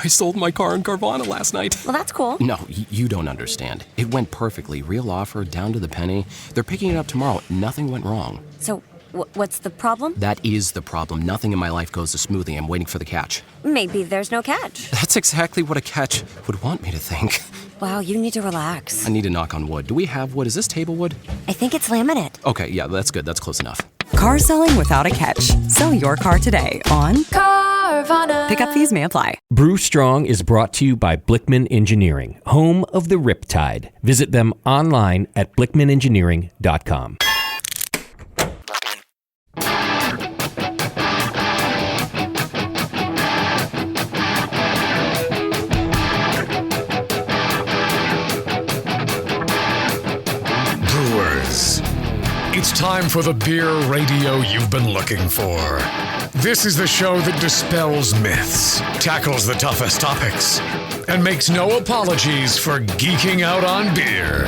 I sold my car in Carvana last night. Well, that's cool. No, you don't understand. It went perfectly. Real offer, down to the penny. They're picking it up tomorrow. Nothing went wrong. So, what's the problem? That is the problem. Nothing in my life goes as smoothly. I'm waiting for the catch. Maybe there's no catch. That's exactly what a catch would want me to think. Wow, you need to relax. I need to knock on wood. Do we have wood? Is this table wood? I think it's laminate. Okay, yeah, that's good. That's close enough. Car selling without a catch. Sell your car today on Carvana. Pickup fees may apply. Brew Strong is brought to you by Blickman Engineering, home of the Riptide. Visit them online at blickmanengineering.com. It's time for the beer radio you've been looking for. This is the show that dispels myths, tackles the toughest topics, and makes no apologies for geeking out on beer.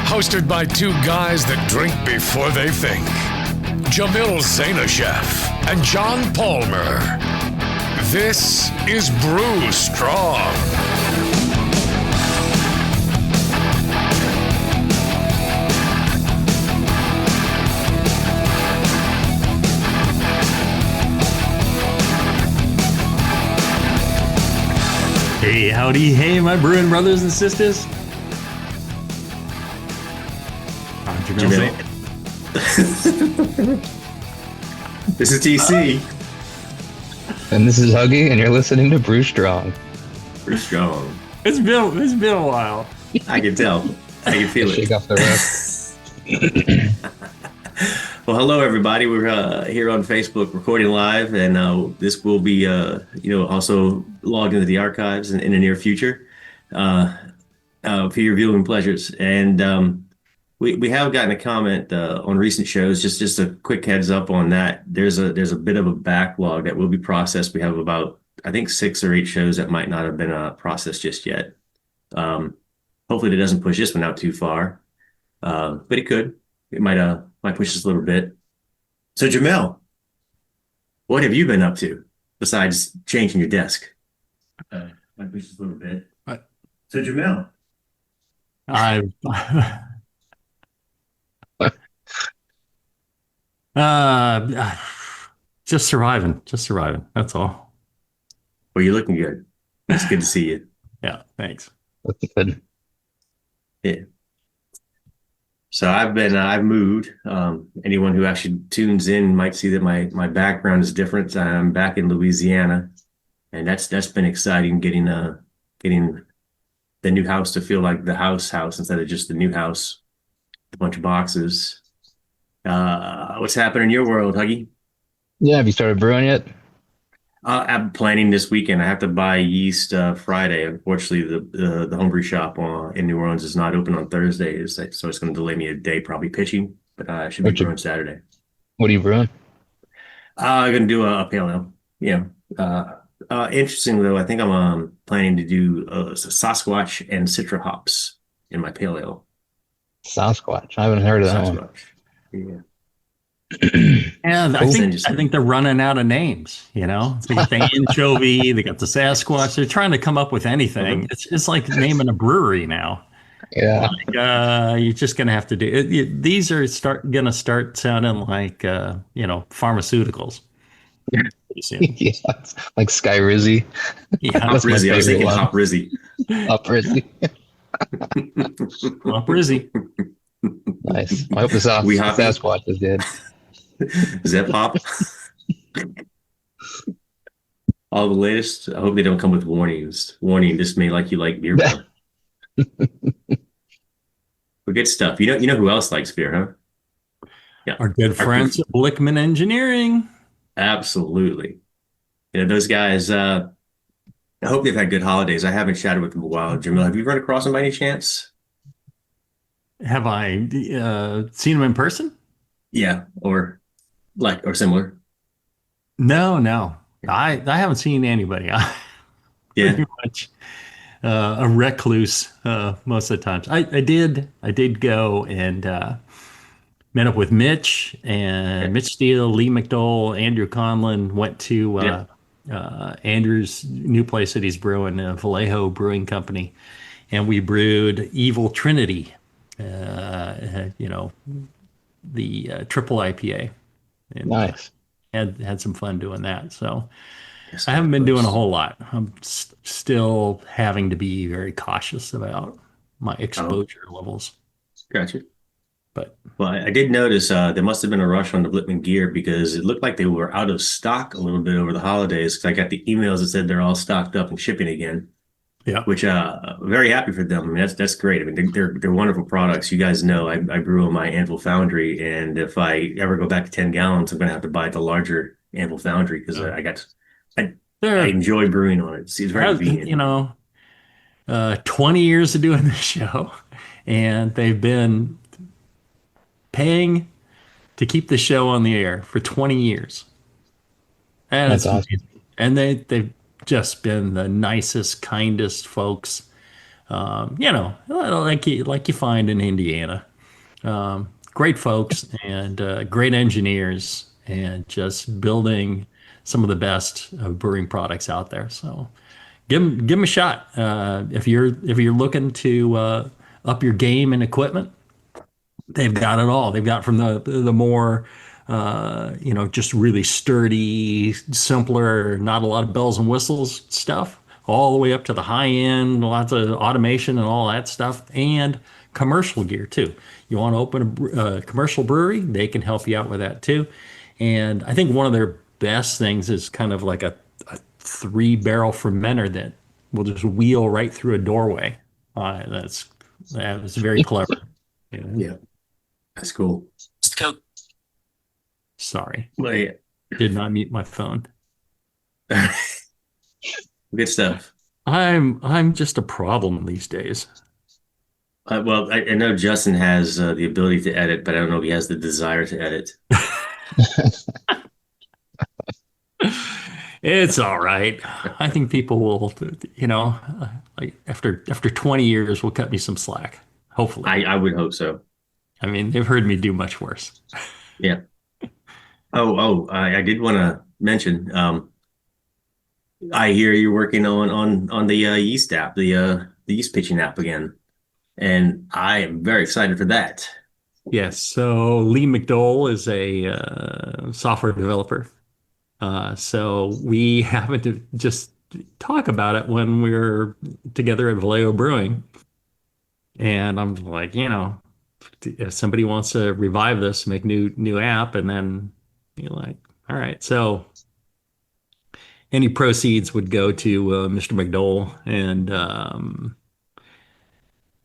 Hosted by two guys that drink before they think, Jamil Zainasheff and John Palmer. This is Brew Strong. Hey, howdy, hey, my brewing brothers and sisters. I'm Jamil. This is TC. And this is Huggy, and you're listening to Brew Strong. Brew Strong. It's been a while. I can tell. I can feel it. Shake off the rest. Well, hello everybody. We're here on Facebook recording live, and this will be, also logged into the archives in the near future for your viewing pleasures. And we have gotten a comment on recent shows. Just a quick heads up on that. There's a bit of a backlog that will be processed. We have about, I think, 6 or 8 shows that might not have been processed just yet. Hopefully, it doesn't push this one out too far, but it could. It might push us a little bit. So, Jamel, what have you been up to besides changing your desk? Might push us a little bit. What? So, Jamel, I've just surviving. That's all. well, you're looking good. It's good to see you. Yeah, thanks. That's good. Yeah. So I've moved. Anyone who actually tunes in might see that my background is different. I'm back in Louisiana, and that's been exciting. Getting the new house to feel like the house instead of just the new house, a bunch of boxes. What's happening in your world, Huggy? Yeah, have you started brewing yet? I'm planning this weekend. I have to buy yeast Friday. Unfortunately, the homebrew shop in New Orleans is not open on Thursdays, so it's going to delay me a day, probably pitching. But I should be brewing Saturday. What are you brewing? I'm going to do a pale ale. Yeah. Interestingly, though, I think I'm planning to do Sasquatch and Citra hops in my pale ale. Sasquatch. I haven't heard of that one. Yeah. And I think they're running out of names. They got the anchovy, they got the Sasquatch. They're trying to come up with anything. It's like naming a brewery now. Yeah. You're just gonna have to do it. These are gonna start sounding like pharmaceuticals. Yeah, it's like Sky Rizzy. Yeah, Hop Rizzy. I was thinking Hop Rizzy. Hop Rizzy. Hop Rizzy. Nice. I hope the Sasquatch is good. Zip hop. All the latest. I hope they don't come with warnings. Warning: this may like you like beer more. But good stuff. You know who else likes beer, huh? Yeah, our good friends at Blickman Engineering. Absolutely. Those guys. I hope they've had good holidays. I haven't chatted with them in a while. Jamil, have you run across them by any chance? Have I seen them in person? Yeah, or similar. No. I haven't seen anybody. Yeah, pretty much a recluse most of the times. I did go and met up with Mitch and Mitch Steele, Lee McDowell, Andrew Conlon. Went to Andrew's new place that he's brewing, Vallejo Brewing Company, and we brewed Evil Trinity, you know, the triple IPA, and Nice. had some fun doing that. So Yes, I haven't been doing a folks. whole lot. I'm still having to be very cautious about my Oh, exposure levels, gotcha. but Well, I did notice there must have been a rush on the Blipman gear because it looked like they were out of stock a little bit over the holidays. Because I got the emails that said they're all stocked up and shipping again, yeah. which very happy for them. I mean, that's great. I mean, they're wonderful products. You guys know I brew on my Anvil Foundry, and if I ever go back to 10 gallons, I'm gonna have to buy the larger Anvil Foundry because I I They're, enjoy brewing on it. It's very convenient. you know, 20 years of doing this show, and they've been paying to keep the show on the air for 20 years. And That's it's awesome. amazing. And they've just been the nicest, kindest folks. You know, like you find in Indiana. Great folks and great engineers, and just building some of the best brewing products out there. So give them a shot if you're looking to up your game and equipment. They've got it all. They've got from the more you know, just really sturdy, simpler, not a lot of bells and whistles stuff, all the way up to the high end, lots of automation and all that stuff, and commercial gear too. You want to open a commercial brewery, they can help you out with that too. And I think one of their best things is kind of like a 3-barrel fermenter that will just wheel right through a doorway. That's very clever. Yeah. Yeah, that's cool. Sorry, Well, yeah. did not mute my phone. Good stuff. I'm just a problem these days. Well, I know Justin has the ability to edit, but I don't know if he has the desire to edit. It's all right. I think people will, you know, like after 20 years, will cut me some slack. Hopefully. I would hope so. I mean, they've heard me do much worse. Yeah. I did want to mention. I hear you're working on the yeast app, the yeast pitching app again, and I am very excited for that. Yes. So Lee McDowell is a software developer. So we happened to just talk about it when we were together at Vallejo Brewing. And I'm like, you know, if somebody wants to revive this, make new app, and then you're like, all right. So any proceeds would go to Mr. McDowell, and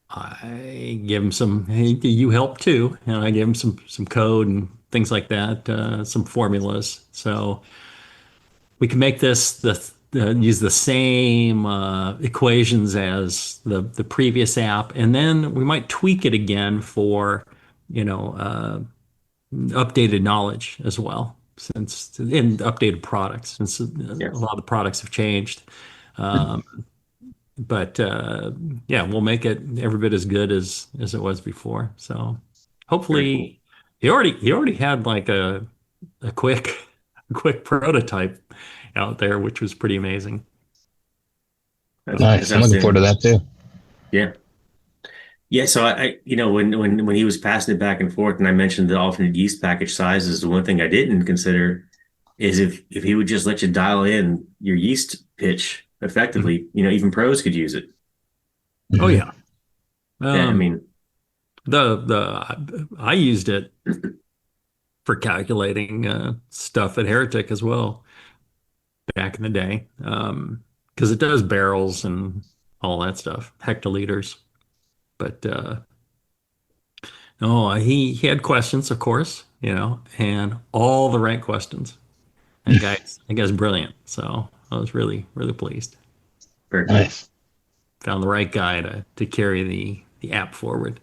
I give him some. Hey, you help too, and I give him some code and things like that, some formulas. So we can make this use the same equations as the previous app, and then we might tweak it again for, you know, updated knowledge as well, since in updated products, since Yeah. a lot of the products have changed. Um, but yeah, we'll make it every bit as good as it was before. So Very cool. hopefully, he already had like a quick prototype out there, which was pretty amazing. Nice. I'm looking forward to that too. Yeah. Yeah, so you know, when he was passing it back and forth, and I mentioned the alternate yeast package sizes, the one thing I didn't consider is if he would just let you dial in your yeast pitch effectively, you know, even pros could use it. Oh yeah. Yeah, I mean, I used it for calculating stuff at Heretic as well back in the day, because it does barrels and all that stuff, hectoliters. But no, he had questions, of course, you know, and all the right questions. And that guy's brilliant. So I was really pleased. very cool. Nice. Found the right guy to carry the app forward.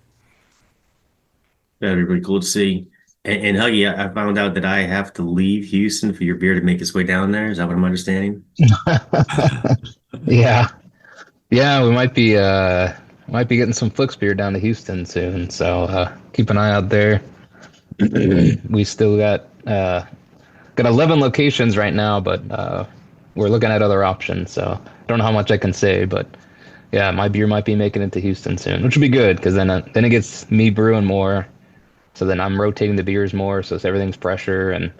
That'd be really cool to see. And Huggy, I found out that I have to leave Houston for your beer to make its way down there. Is that what I'm understanding? Yeah. Yeah, we might be getting some Flix beer down to Houston soon. So keep an eye out there. We still got 11 locations right now, but we're looking at other options. So I don't know how much I can say, but yeah, my beer might be making it to Houston soon, which would be good because then it gets me brewing more. So then I'm rotating the beers more, so everything's fresher, and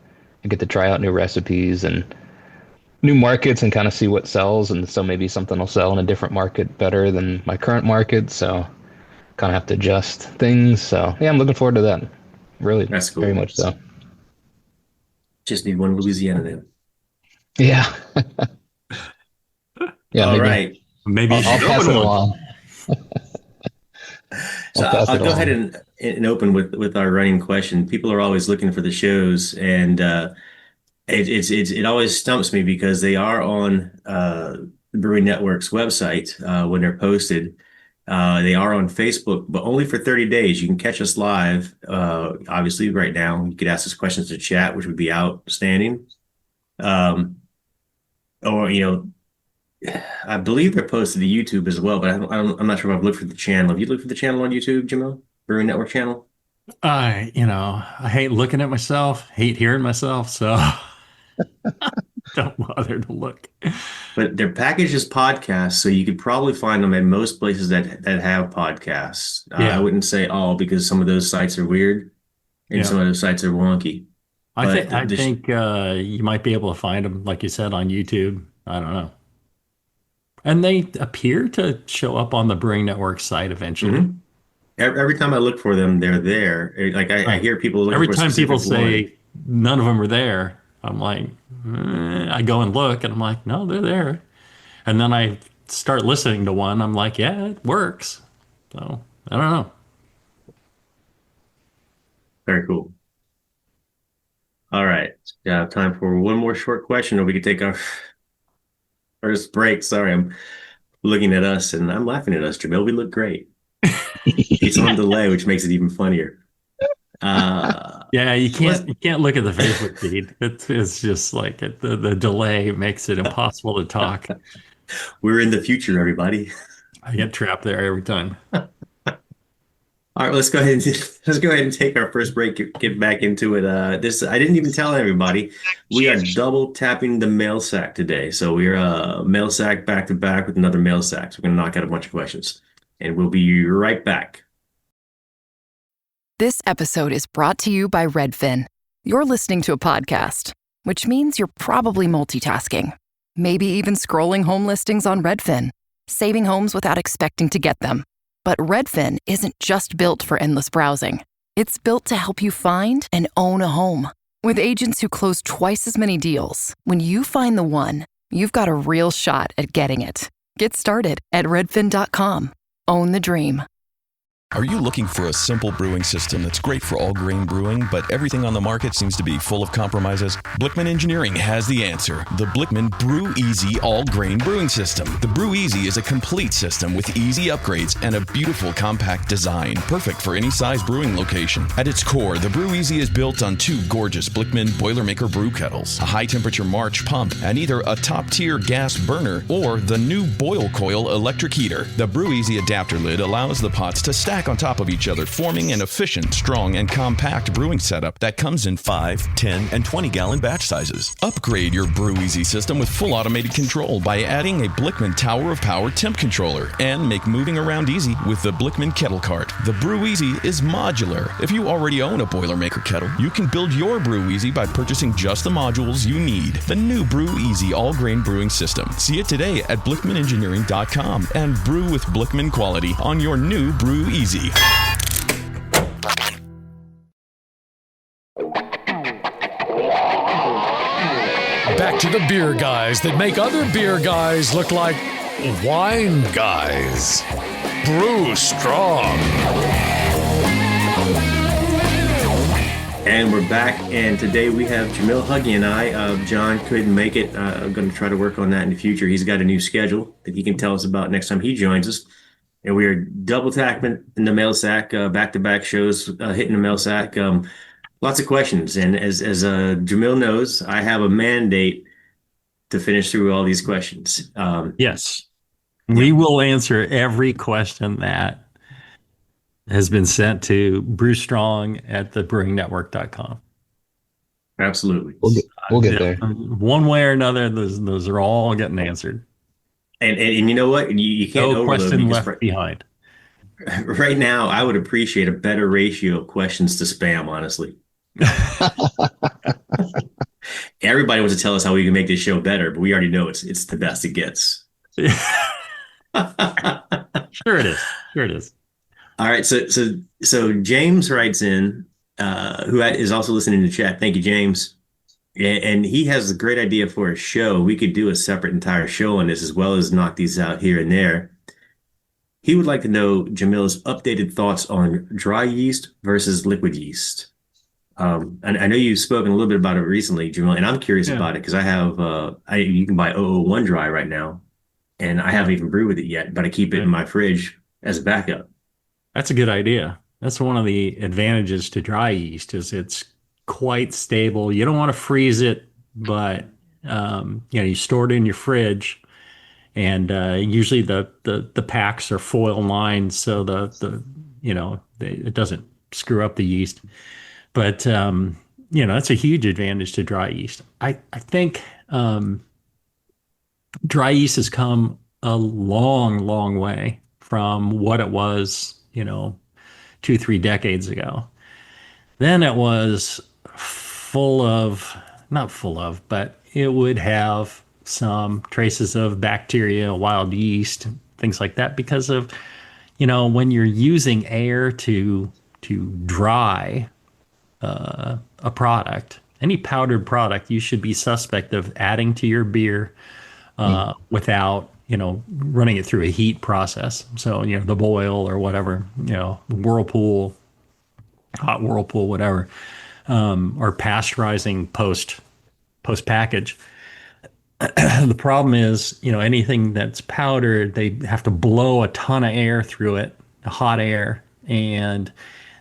I get to try out new recipes and new markets and kind of see what sells. And so maybe something will sell in a different market better than my current market. So kind of have to adjust things. So yeah, I'm looking forward to that. Really, That's cool. very much so. Just need one Louisiana then. Yeah. Yeah. All right. Maybe I'll pass it along. So I'll go ahead and open with our running question. People are always looking for the shows, and it always stumps me because they are on the Brewing Network's website when they're posted. They are on Facebook, but only for 30 days. You can catch us live. Obviously, right now, you could ask us questions to chat, which would be outstanding. Or I believe they're posted to YouTube as well, but I'm not sure if I've looked for the channel. Have you looked for the channel on YouTube, Jamil? Brewing Network channel? I hate looking at myself, hate hearing myself, so don't bother to look. But they're packaged as podcasts, so you could probably find them at most places that have podcasts. Yeah. I wouldn't say all because some of those sites are weird and some of those sites are wonky. I think you might be able to find them, like you said, on YouTube. I don't know. And they appear to show up on the Brewing Network site eventually. Mm-hmm. Every time I look for them, they're there. Like I hear people looking every for time people say one. none of them are there, I'm like, I go and look, and I'm like, no, they're there. And then I start listening to one. I'm like, yeah, it works. So I don't know. Very cool. All right. Yeah, time for one more short question, or we could take our first break. Sorry, I'm looking at us, and I'm laughing at us, Jamil. We look great. It's on delay, which makes it even funnier. Yeah, you can't look at the Facebook feed. It's just like the delay makes it impossible to talk. We're in the future, everybody. I get trapped there every time. All right, let's go ahead and take our first break. Get back into it. I didn't even tell everybody. We are double tapping the Mailsack today, so we're Mailsack back to back with another Mailsack. So we're gonna knock out a bunch of questions, and we'll be right back. This episode is brought to you by Redfin. You're listening to a podcast, which means you're probably multitasking, maybe even scrolling home listings on Redfin, saving homes without expecting to get them. But Redfin isn't just built for endless browsing. It's built to help you find and own a home. With agents who close twice as many deals, when you find the one, you've got a real shot at getting it. Get started at redfin.com. Own the dream. Are you looking for a simple brewing system that's great for all grain brewing, but everything on the market seems to be full of compromises? Blickman Engineering has the answer. The Blickman Brew Easy All Grain Brewing System. The Brew Easy is a complete system with easy upgrades and a beautiful compact design, perfect for any size brewing location. At its core, the Brew Easy is built on two gorgeous Blickman Boilermaker brew kettles, a high-temperature March pump, and either a top-tier gas burner or the new Boil Coil electric heater. The Brew Easy adapter lid allows the pots to stack on top of each other, forming an efficient, strong, and compact brewing setup that comes in 5, 10, and 20-gallon batch sizes. Upgrade your Brew Easy system with full automated control by adding a Blickman Tower of Power temp controller and make moving around easy with the Blickman Kettle Cart. The Brew Easy is modular. If you already own a Boilermaker kettle, you can build your Brew Easy by purchasing just the modules you need. The new Brew Easy all-grain brewing system. See it today at blickmanengineering.com and brew with Blickman quality on your new Brew Easy. Back to the beer guys that make other beer guys look like wine guys. Brew Strong. And we're back, and today we have Jamil Huggy and I. John couldn't make it. I'm going to try to work on that in the future. He's got a new schedule that he can tell us about next time he joins us. And we are double tapping in the Mailsack, back-to-back shows, hitting the Mailsack. Lots of questions. And as Jamil knows, I have a mandate to finish through all these questions. Yes. We will answer every question that has been sent to Brew Strong at thebrewingnetwork.com. Absolutely. We'll get there. One way or another, those are all getting answered. And you know what? You can't No overload question because left behind. right now I would appreciate a better ratio of questions to spam, honestly. Everybody wants to tell us how we can make this show better, but we already know it's the best it gets. Sure it is. Sure it is. All right, so James writes in, who is also listening to chat. Thank you, James. And he has a great idea for a show. We could do a separate entire show on this as well as knock these out here and there. He would like to know Jamil's updated thoughts on dry yeast versus liquid yeast. And I know you've spoken a little bit about it recently, Jamil, and I'm curious about it because I have you can buy 001 dry right now, and I haven't even brewed with it yet, but I keep it in my fridge as a backup. That's a good idea. That's one of the advantages to dry yeast is it's quite stable. You don't want to freeze it, but you store it in your fridge, and usually the packs are foil lined so it doesn't screw up the yeast. But that's a huge advantage to dry yeast. I think dry yeast has come a long, long way from what it was, 2-3 decades ago. Then it was not full of, but it would have some traces of bacteria, wild yeast, things like that, because of, when you're using air to dry a product, any powdered product, you should be suspect of adding to your beer without, running it through a heat process. So, the boil or whatever, whirlpool, hot whirlpool, whatever, or pasteurizing post package. The problem is, anything that's powdered, they have to blow a ton of air through it, hot air, and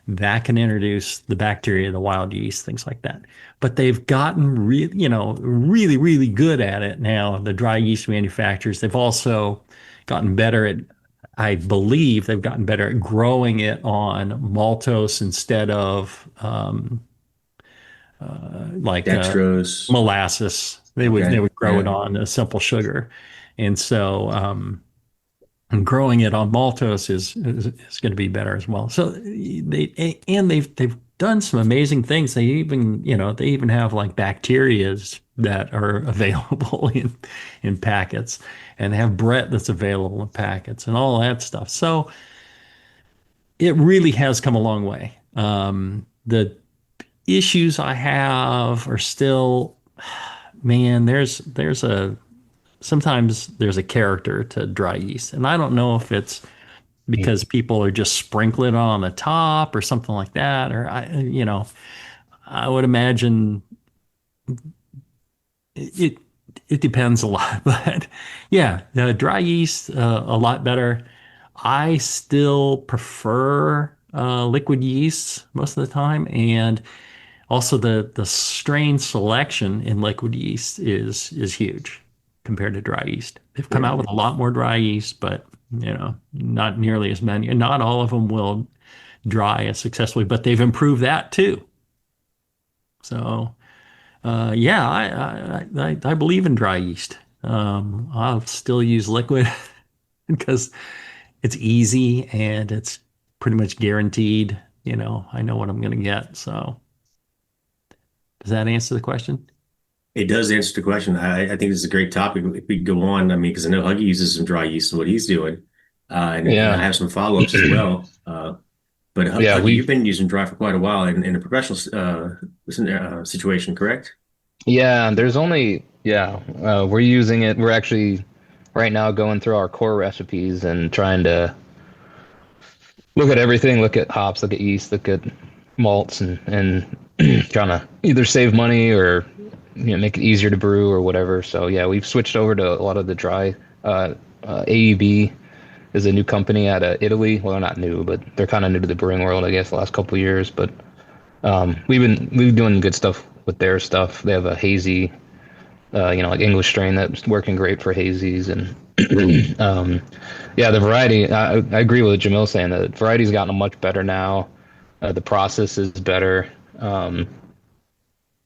that can introduce the bacteria, the wild yeast, things like that. But they've gotten really, really good at it now. The dry yeast manufacturers, they've also gotten better at, I believe they've gotten better at growing it on maltose instead of dextrose, molasses. They would grow it on a simple sugar, and so growing it on maltose is going to be better as well. So they've done some amazing things. They even have like bacterias that are available in packets, and they have Brett that's available in packets and all that stuff. So it really has come a long way. The issues I have are still, man, sometimes there's a character to dry yeast, and I don't know if it's because people are just sprinkling it on the top or something like that, or I would imagine it depends a lot, but yeah, dry yeast a lot better. I still prefer liquid yeasts most of the time, and also the strain selection in liquid yeast is huge compared to dry yeast. They've come out with a lot more dry yeast, but not nearly as many, and not all of them will dry as successfully, but they've improved that too. So I believe in dry yeast. I'll still use liquid because it's easy and it's pretty much guaranteed. I know what I'm going to get. So does that answer the question? It does answer the question. I think this is a great topic. If we go on, I mean, because I know Huggy uses some dry yeast in what he's doing, and I have some follow-ups as well. But Huggy, you've been using dry for quite a while in a professional situation, correct? Yeah, we're using it. We're actually right now going through our core recipes and trying to look at everything, look at hops, look at yeast, look at malts, and trying to either save money or make it easier to brew or whatever. So yeah, we've switched over to a lot of the dry. AEB is a new company out of Italy. Well, they're not new, but they're kind of new to the brewing world, I guess, the last couple of years. But we've been doing good stuff with their stuff. They have a hazy, like English strain that's working great for hazies, and the variety. I agree with Jamil saying that the variety's gotten much better now. The process is better.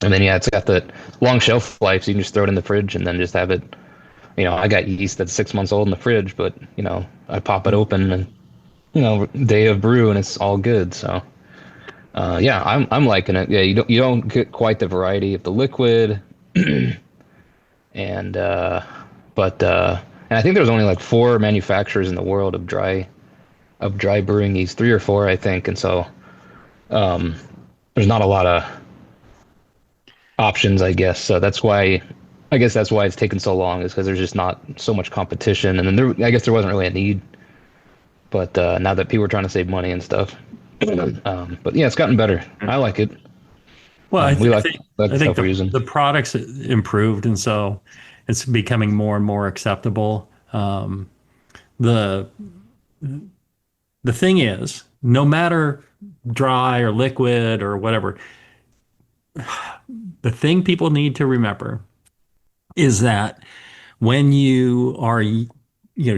And then it's got the long shelf life, so you can just throw it in the fridge and then just have it. I got yeast that's 6 months old in the fridge, but I pop it open and day of brew and it's all good. So yeah, I'm liking it. Yeah, you don't get quite the variety of the liquid, and and I think there's only like 4 manufacturers in the world of dry brewing yeast, 3 or 4 I think, and so there's not a lot of options, I guess. So that's why it's taken so long, is because there's just not so much competition, and then I guess there wasn't really a need. But now that people are trying to save money and stuff, but yeah, it's gotten better. I like it. Well, I think the the products improved, and so it's becoming more and more acceptable. The thing is, no matter dry or liquid or whatever, the thing people need to remember is that when you are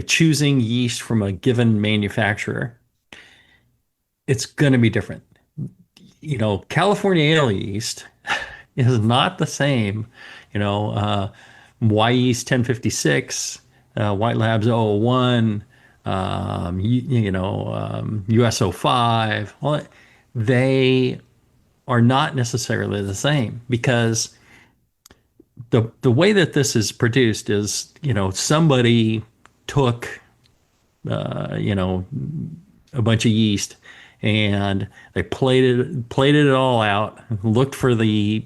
choosing yeast from a given manufacturer, it's going to be different. California ale yeast is not the same. Y yeast 1056, White Labs 001, USO 5. Well, they are not necessarily the same, because the way that this is produced is, somebody took, a bunch of yeast and they plated it all out, looked for the,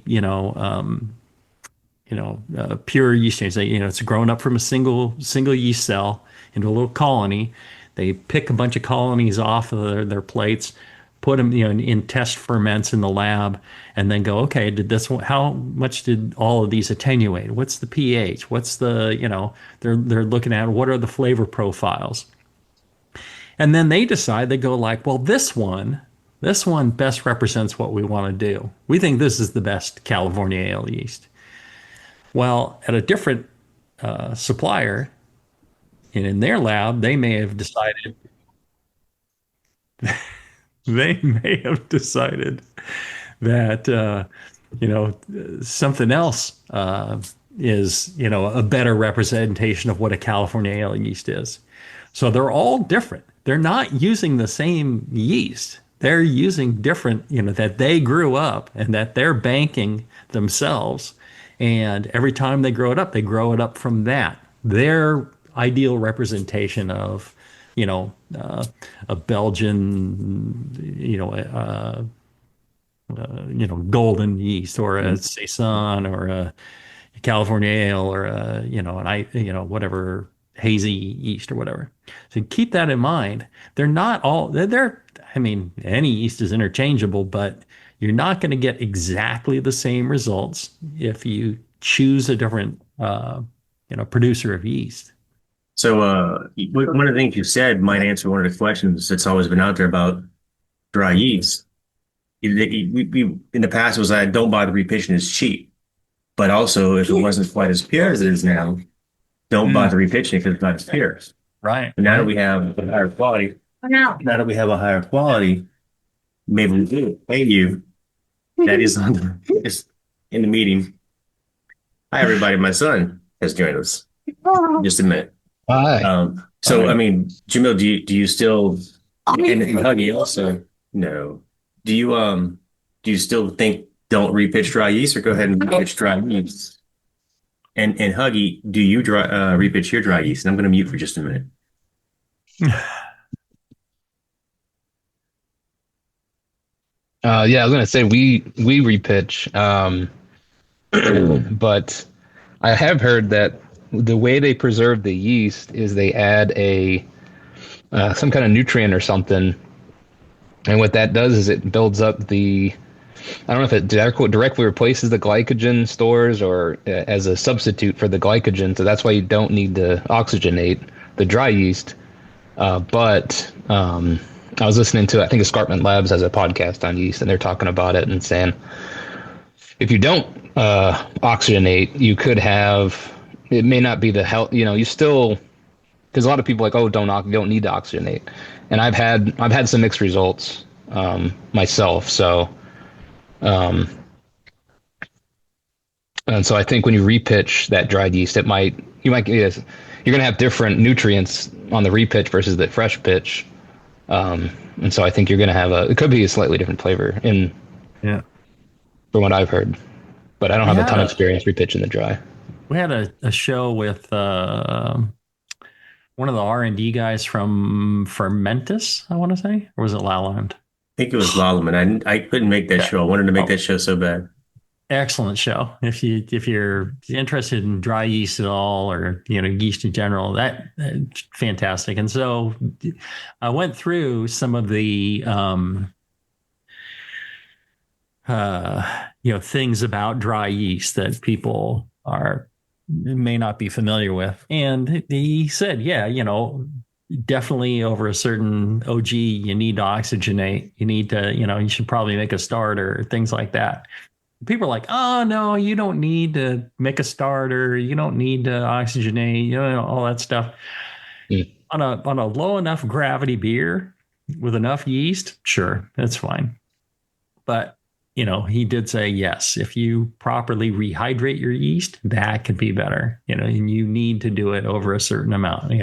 pure yeast strains. It's grown up from a single yeast cell into a little colony. They pick a bunch of colonies off of their plates, put them, in test ferments in the lab, and then go, okay, how much did all of these attenuate? What's the pH? What's the, they're looking at what are the flavor profiles. And then they decide, they go like, well, this one best represents what we want to do. We think this is the best California ale yeast. Well, at a different supplier, and in their lab, they may have decided that something else is a better representation of what a California ale yeast is. So they're all different. They're not using the same yeast. They're using different, that they grew up and that they're banking themselves. And every time they grow it up from that. Their ideal representation of, a Belgian, golden yeast, or a Saison, or a California ale, or whatever, hazy yeast or whatever. So keep that in mind. They're not all, any yeast is interchangeable, but you're not going to get exactly the same results if you choose a different, producer of yeast. So one of the things you said might answer one of the questions that's always been out there about dry yeast. We in the past, was that don't bother repitching, it's cheap. But also, if it wasn't quite as pure as it is now, don't bother repitching because it's not as pure. Right. But now that we have a higher quality, maybe we do. Thank you. That is is in the meeting. Hi, everybody. My son has joined us. Just a minute. Hi. Jamil, do you still, and Huggy also, no. Do you still think don't repitch dry yeast, or go ahead and repitch dry yeast? And Huggy, do you repitch your dry yeast? And I'm going to mute for just a minute. Yeah, I was gonna say we repitch, but I have heard that the way they preserve the yeast is they add some kind of nutrient or something, and what that does is it builds up I don't know if it directly replaces the glycogen stores or as a substitute for the glycogen, so that's why you don't need to oxygenate the dry yeast. But I was listening to, I think Escarpment Labs has a podcast on yeast, and they're talking about it and saying if you don't oxygenate, you could have, it may not be the health, you still, because a lot of people are like, oh, don't need to oxygenate, and I've had some mixed results myself. So And so I think when you repitch that dried yeast, yes, you're going to have different nutrients on the repitch versus the fresh pitch. And so I think you're going to have it could be a slightly different flavor Yeah. from what I've heard, but I don't We have a had ton of experience repitching the dry. We had a show with one of the R&D guys from Fermentus, I want to say, or was it Lowland? I think it was Lalaman. I couldn't make that show. I wanted to make that show so bad. Excellent show. If you're interested in dry yeast at all, or yeast in general, that's fantastic. And so I went through some of the things about dry yeast that people may not be familiar with. And he said, definitely over a certain OG, you need to oxygenate. You need to, you should probably make a starter, things like that. People are like, oh, no, you don't need to make a starter. You don't need to oxygenate, all that stuff. On a low enough gravity beer with enough yeast, sure, that's fine. But, he did say, yes, if you properly rehydrate your yeast, that could be better, and you need to do it over a certain amount,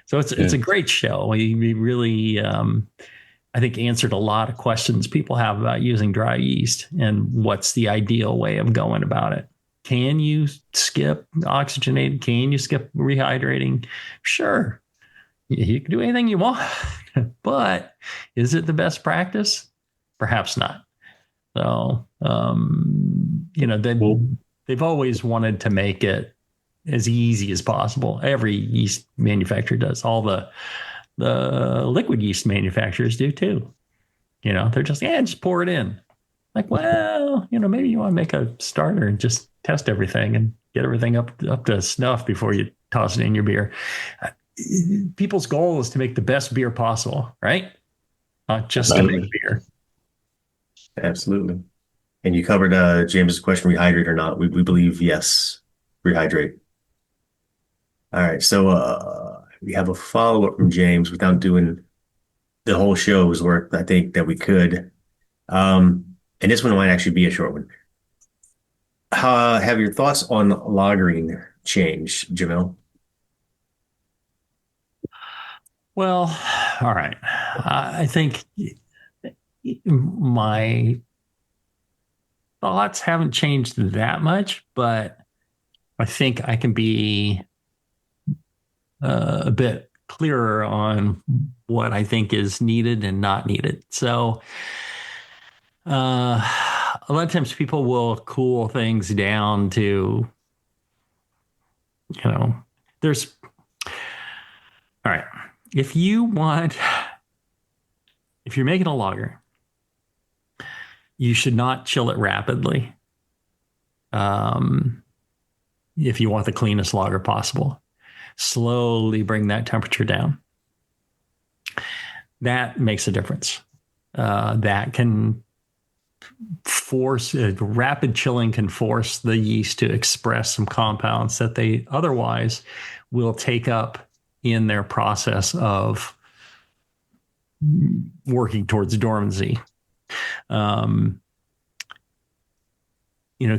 So it's a great show. We really, I think, answered a lot of questions people have about using dry yeast and what's the ideal way of going about it. Can you skip oxygenating? Can you skip rehydrating? Sure. You can do anything you want, but is it the best practice? Perhaps not. So, they've always wanted to make it as easy as possible. Every yeast manufacturer does. All the liquid yeast manufacturers do too. They're just pour it in. Like, well, maybe you want to make a starter and just test everything and get everything up to snuff before you toss it in your beer. People's goal is to make the best beer possible, right? Not just to make beer. Absolutely. And you covered James's question, rehydrate or not. We believe yes, rehydrate. All right. So we have a follow-up from James without doing the whole show's work. I think that we could. And this one might actually be a short one. Have your thoughts on lagering changed, Jamil? Well, all right. I think my thoughts haven't changed that much, but I think I can be a bit clearer on what I think is needed and not needed. So a lot of times people will cool things down to, there's, all right. If you're making a lager, you should not chill it rapidly. If you want the cleanest lager possible, slowly bring that temperature down. That makes a difference. That can force rapid chilling can force the yeast to express some compounds that they otherwise will take up in their process of working towards dormancy.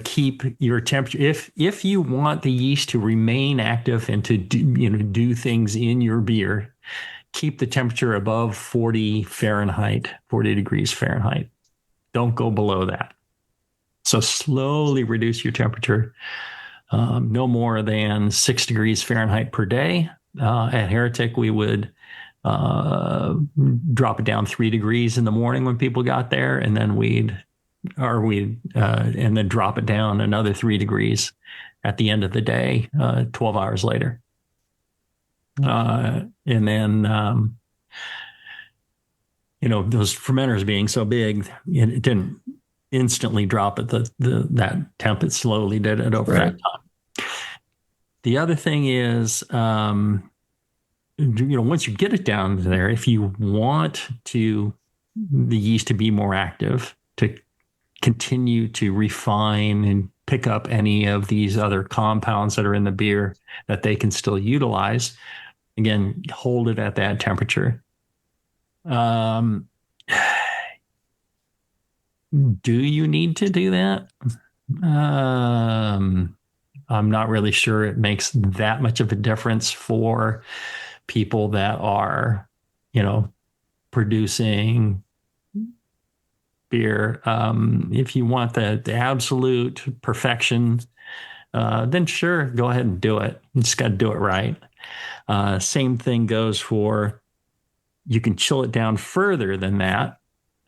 Keep your temperature. If you want the yeast to remain active and to do things in your beer, keep the temperature above 40 degrees Fahrenheit. Don't go below that. So slowly reduce your temperature, no more than 6 degrees Fahrenheit per day. At Heretic, we would drop it down 3 degrees in the morning when people got there, and then and then drop it down another 3 degrees at the end of the day, 12 hours later. And then, those fermenters being so big, it didn't instantly drop at that temp. It slowly did it over that time. The other thing is, once you get it down there, if you want the yeast to be more active, to continue to refine and pick up any of these other compounds that are in the beer that they can still utilize, again, hold it at that temperature. Do you need to do that? I'm not really sure it makes that much of a difference for people that are, producing beer. If you want the absolute perfection, then sure, go ahead and do it. You just got to do it right. Same thing goes for, you can chill it down further than that.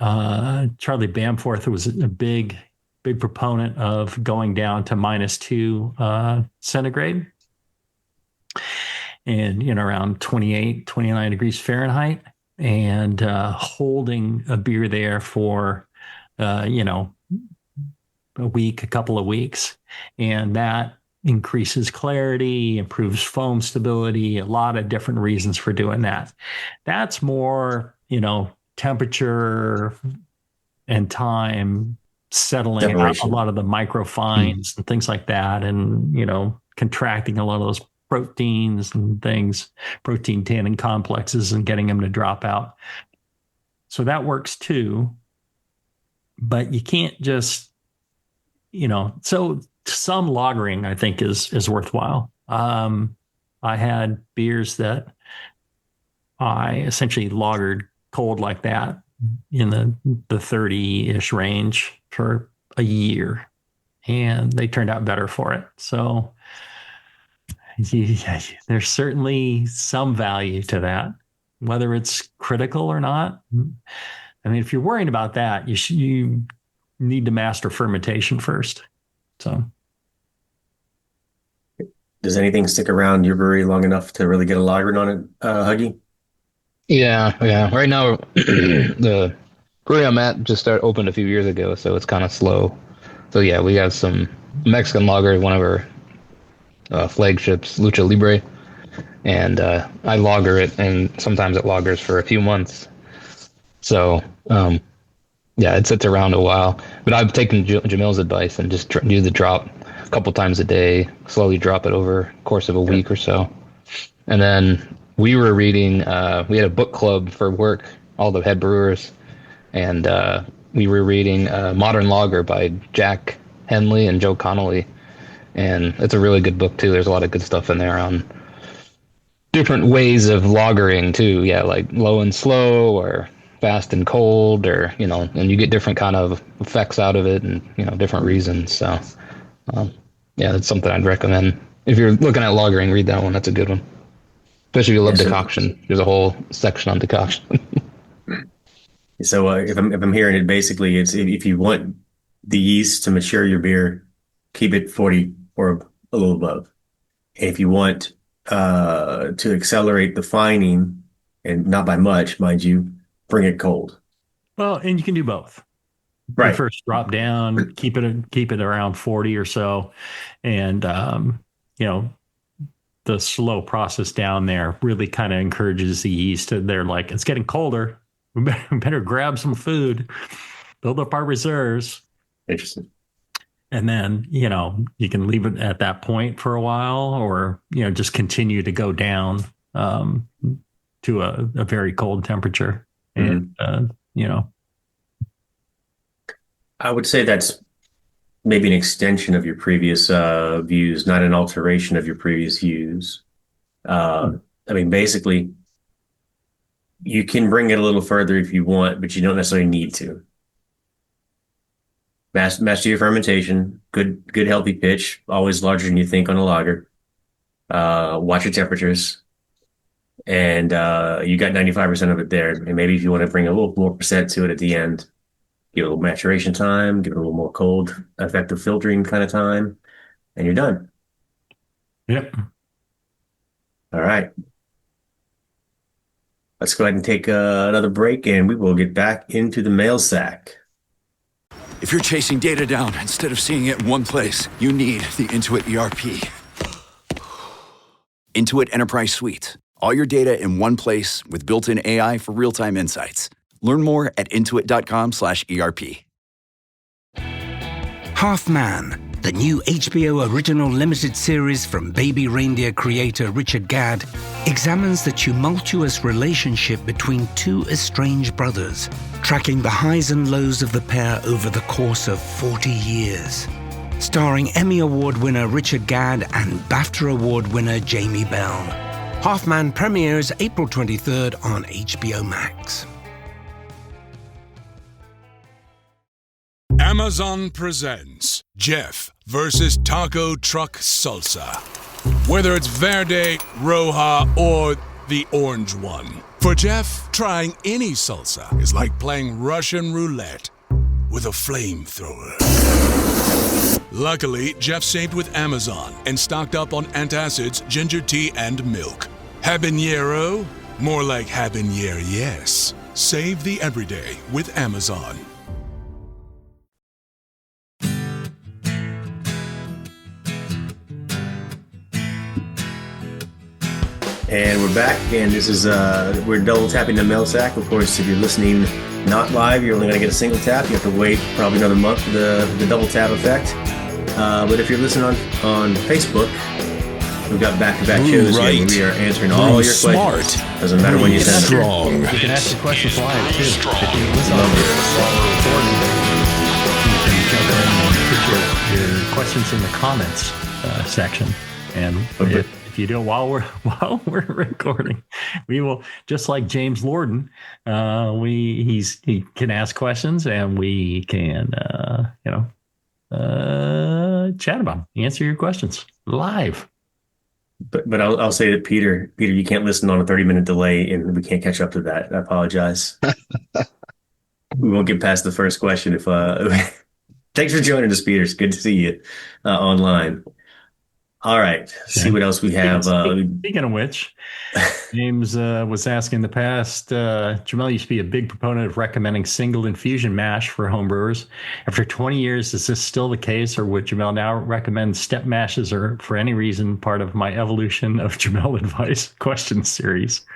Charlie Bamforth was a big proponent of going down to -2 centigrade and around 28, 29 degrees Fahrenheit, and holding a beer there for a week, a couple of weeks, and that increases clarity, improves foam stability, a lot of different reasons for doing that. That's more, temperature and time settling out a lot of the microfines and things like that, and contracting a lot of those proteins and things, protein tannin complexes, and getting them to drop out. So that works too, but you can't just so some lagering I think is worthwhile. I had beers that I essentially lagered cold like that in the 30-ish range for a year, and they turned out better for it. So there's certainly some value to that, whether it's critical or not. I mean, if you're worrying about that, you need to master fermentation first. So, does anything stick around your brewery long enough to really get a lager on it, Huggy? Yeah. Right now, the brewery I'm at just opened a few years ago, so it's kind of slow. So yeah, we have some Mexican lager, one of our flagships, Lucha Libre, and I lager it, and sometimes it lagers for a few months. So yeah, it sits around a while. But I've taken Jamil's advice and just do the drop a couple times a day, slowly drop it over the course of a week or so. And then we were reading, we had a book club for work, all the head brewers, and we were reading Modern Lager by Jack Henley and Joe Connolly. And it's a really good book too. There's a lot of good stuff in there on different ways of lagering too. Yeah, like low and slow, or fast and cold, or and you get different kind of effects out of it, and different reasons. So yeah, that's something I'd recommend. If you're looking at lagering, read that one. That's a good one. Especially if you love decoction. There's a whole section on decoction. So if I'm hearing it, basically, it's if you want the yeast to mature your beer, keep it 40 or a little above. And if you want to accelerate the fining, and not by much, mind you, bring it cold. Well, and you can do both. Right. You first drop down, keep it around 40 or so, and the slow process down there really kind of encourages the yeast. They're like, it's getting colder. We better grab some food, build up our reserves. Interesting. And then, you can leave it at that point for a while, or, just continue to go down to a very cold temperature. And, I would say that's maybe an extension of your previous views, not an alteration of your previous views. I mean, basically, you can bring it a little further if you want, but you don't necessarily need to. Master your fermentation, good healthy pitch, always larger than you think on a lager. Watch your temperatures, and you got 95% of it there. And maybe if you want to bring a little more percent to it at the end, give it a little maturation time, give it a little more cold, effective filtering kind of time, and you're done. Yep. All right. Let's go ahead and take another break, and we will get back into the mail sack. If you're chasing data down instead of seeing it in one place, you need the Intuit ERP. Intuit Enterprise Suite. All your data in one place with built-in AI for real-time insights. Learn more at intuit.com/ERP. Half Man, the new HBO original limited series from Baby Reindeer creator Richard Gadd, examines the tumultuous relationship between two estranged brothers, tracking the highs and lows of the pair over the course of 40 years. starring Emmy Award winner Richard Gadd and BAFTA Award winner Jamie Bell. Half-Man premieres April 23rd on HBO Max. Amazon presents Jeff versus Taco Truck Salsa. Whether it's Verde, Roja, or the orange one. For Jeff, trying any salsa is like playing Russian roulette with a flamethrower. Luckily, Jeff saved with Amazon and stocked up on antacids, ginger tea, and milk. Habanero? More like habanero, yes. Save the everyday with Amazon. And we're back, and this is, we're double tapping the Mailsack. Of course, if you're listening not live, you're only going to get a single tap. You have to wait probably another month for the double tap effect. But if you're listening on Facebook, we've got back-to-back shows here where we are answering all your questions. Doesn't matter when you send them. Strong. You can ask your questions live, too. If you listen on recording, you can jump in and put your questions in the comments section. And if you do it while we're recording, we will, just like James Lorden, he can ask questions and we can chat about them, answer your questions live. But I'll say that Peter, you can't listen on a 30-minute delay, and we can't catch up to that. I apologize. We won't get past the first question. Thanks for joining us, Peter. It's good to see you online. All right, see what else we have. Speaking of which, James was asking in the past, Jamel used to be a big proponent of recommending single infusion mash for homebrewers. After 20 years, is this still the case, or would Jamel now recommend step mashes, or for any reason part of my evolution of Jamel advice question series?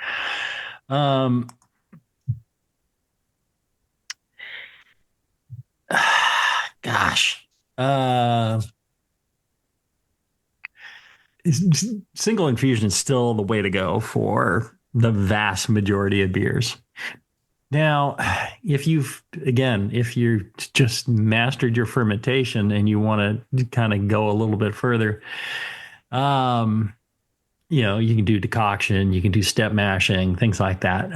Single infusion is still the way to go for the vast majority of beers. Now, if you've just mastered your fermentation and you want to kind of go a little bit further, you can do decoction, you can do step mashing, things like that.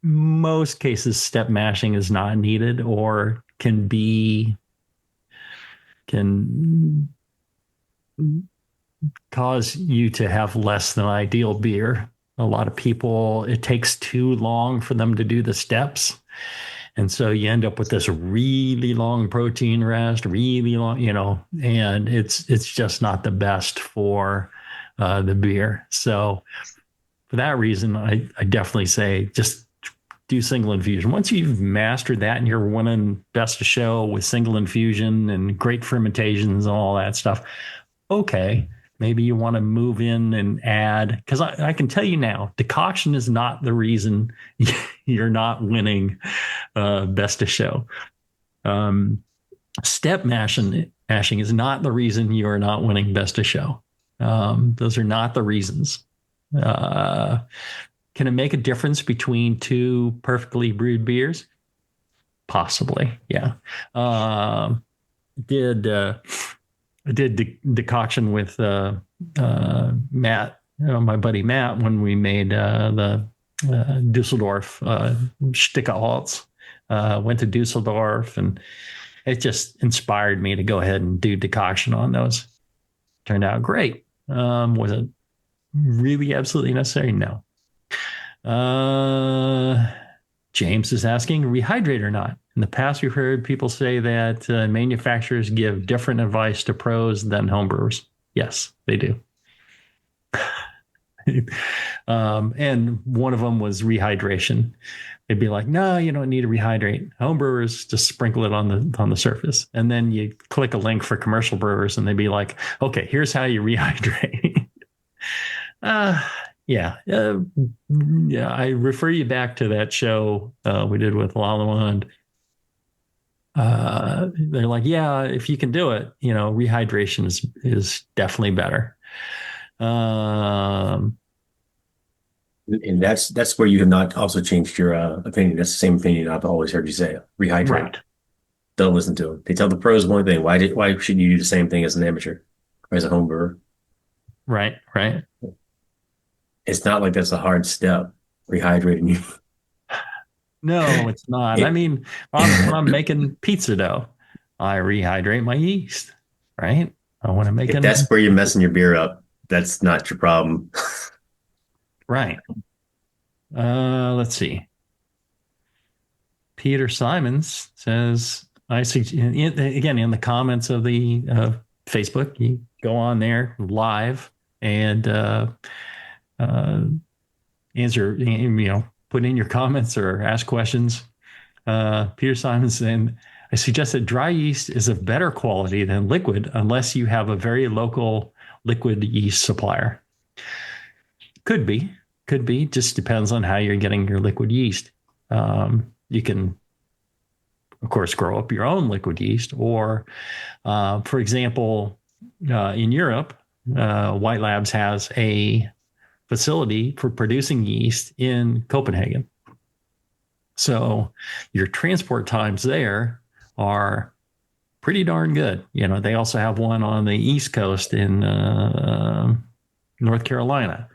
Most cases, step mashing is not needed, or can cause you to have less than ideal beer. A lot of people, it takes too long for them to do the steps. And so you end up with this really long protein rest, really long, and it's just not the best for the beer. So for that reason, I definitely say just do single infusion. Once you've mastered that and you're winning best of show with single infusion and great fermentations and all that stuff, okay. Maybe you want to move in and add, because I can tell you now, decoction is not the reason you're not winning best of show. Step mashing is not the reason you're not winning best of show. Those are not the reasons. Can it make a difference between two perfectly brewed beers? Possibly, yeah. I did decoction with Matt, my buddy Matt, when we made the Dusseldorf Sticke Alts. Went to Dusseldorf, and it just inspired me to go ahead and do decoction on those. Turned out great. Was it really absolutely necessary? No. James is asking, rehydrate or not? In the past, we've heard people say that manufacturers give different advice to pros than homebrewers. Yes, they do. And one of them was rehydration. They'd be like, no, you don't need to rehydrate. Homebrewers just sprinkle it on the surface. And then you click a link for commercial brewers and they'd be like, okay, here's how you rehydrate. Yeah, I refer you back to that show we did with Lalawand. They're like, yeah, if you can do it, rehydration is definitely better. And that's where you have not also changed your opinion. That's the same opinion I've always heard you say. Rehydrate. Right. Don't listen to them. They tell the pros one thing. Why shouldn't you do the same thing as an amateur or as a home brewer? Right. It's not like that's a hard step, rehydrating you. No, it's not. I mean, when I'm making pizza dough, I rehydrate my yeast, right? I want to make If that's where you're messing your beer up, that's not your problem. Right. Let's see. Peter Simons says, I suggest, again, in the comments of the Facebook, you go on there live and answer, put in your comments or ask questions. Peter Simons saying, I suggest that dry yeast is of better quality than liquid unless you have a very local liquid yeast supplier. Could be. Just depends on how you're getting your liquid yeast. You can, of course, grow up your own liquid yeast, or, for example, in Europe, White Labs has a facility for producing yeast in Copenhagen. So your transport times there are pretty darn good. They also have one on the East Coast in North Carolina.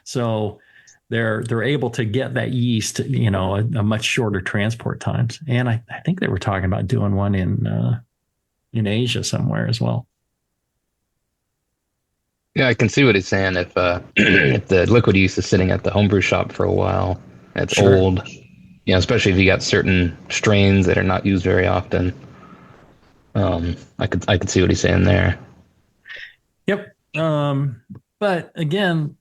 So they're able to get that yeast, a much shorter transport times. And I think they were talking about doing one in Asia somewhere as well. Yeah, I can see what he's saying. If if the liquid yeast is sitting at the homebrew shop for a while, it's old, especially if you got certain strains that are not used very often. I could see what he's saying there. Yep. But again,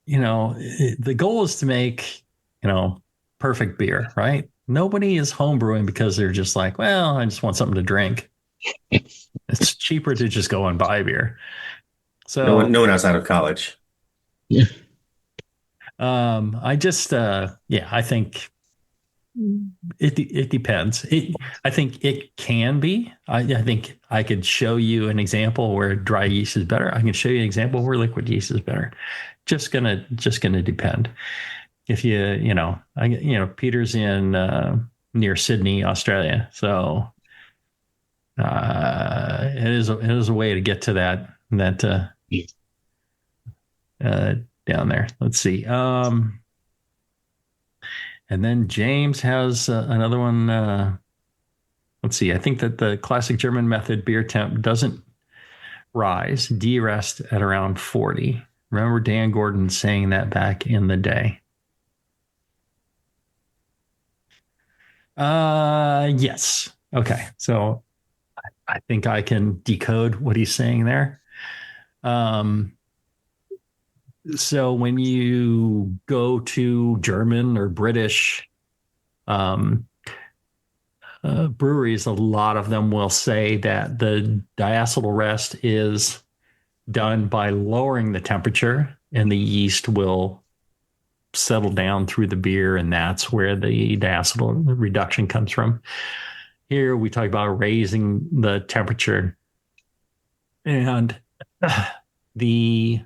the goal is to make, perfect beer, right? Nobody is homebrewing because they're just like, well, I just want something to drink. It's cheaper to just go and buy beer. So no one outside of college. Yeah. I just, I think it depends. I think it can be. I think I could show you an example where dry yeast is better. I can show you an example where liquid yeast is better. Just gonna depend. If Peter's in near Sydney, Australia, so it is a way to get to that down there. Let's see. And then James has another one. Let's see. I think that the classic German method beer temp doesn't rise, de-rest at around 40. Remember Dan Gordon saying that back in the day? Yes. Okay. So I think I can decode what he's saying there. So when you go to German or British breweries, a lot of them will say that the diacetyl rest is done by lowering the temperature, and the yeast will settle down through the beer, and that's where the diacetyl reduction comes from. Here we talk about raising the temperature, and the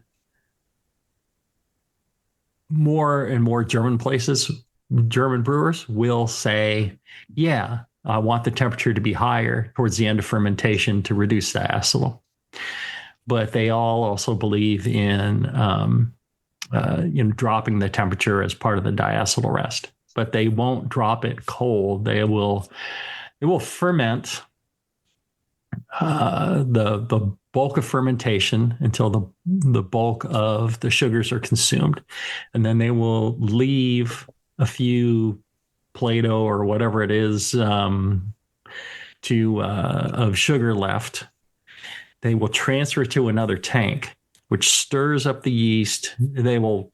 more and more German brewers will say, yeah, I want the temperature to be higher towards the end of fermentation to reduce diacetyl. But they all also believe in dropping the temperature as part of the diacetyl rest. But they won't drop it cold. They will ferment the bulk of fermentation until the bulk of the sugars are consumed, and then they will leave a few Play-Doh or whatever it is of sugar left. They will transfer it to another tank, which stirs up the yeast. They will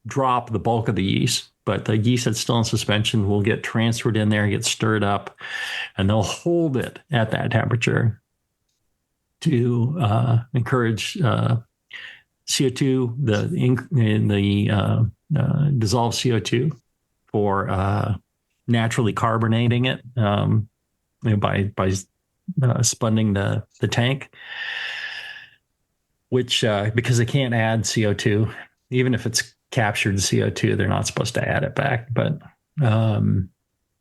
drop the bulk of the yeast, but the yeast that's still in suspension will get transferred in there, get stirred up, and they'll hold it at that temperature to encourage CO2, the dissolved CO2 for naturally carbonating it by spunding the tank, which because they can't add CO2, even if it's captured CO2, they're not supposed to add it back, but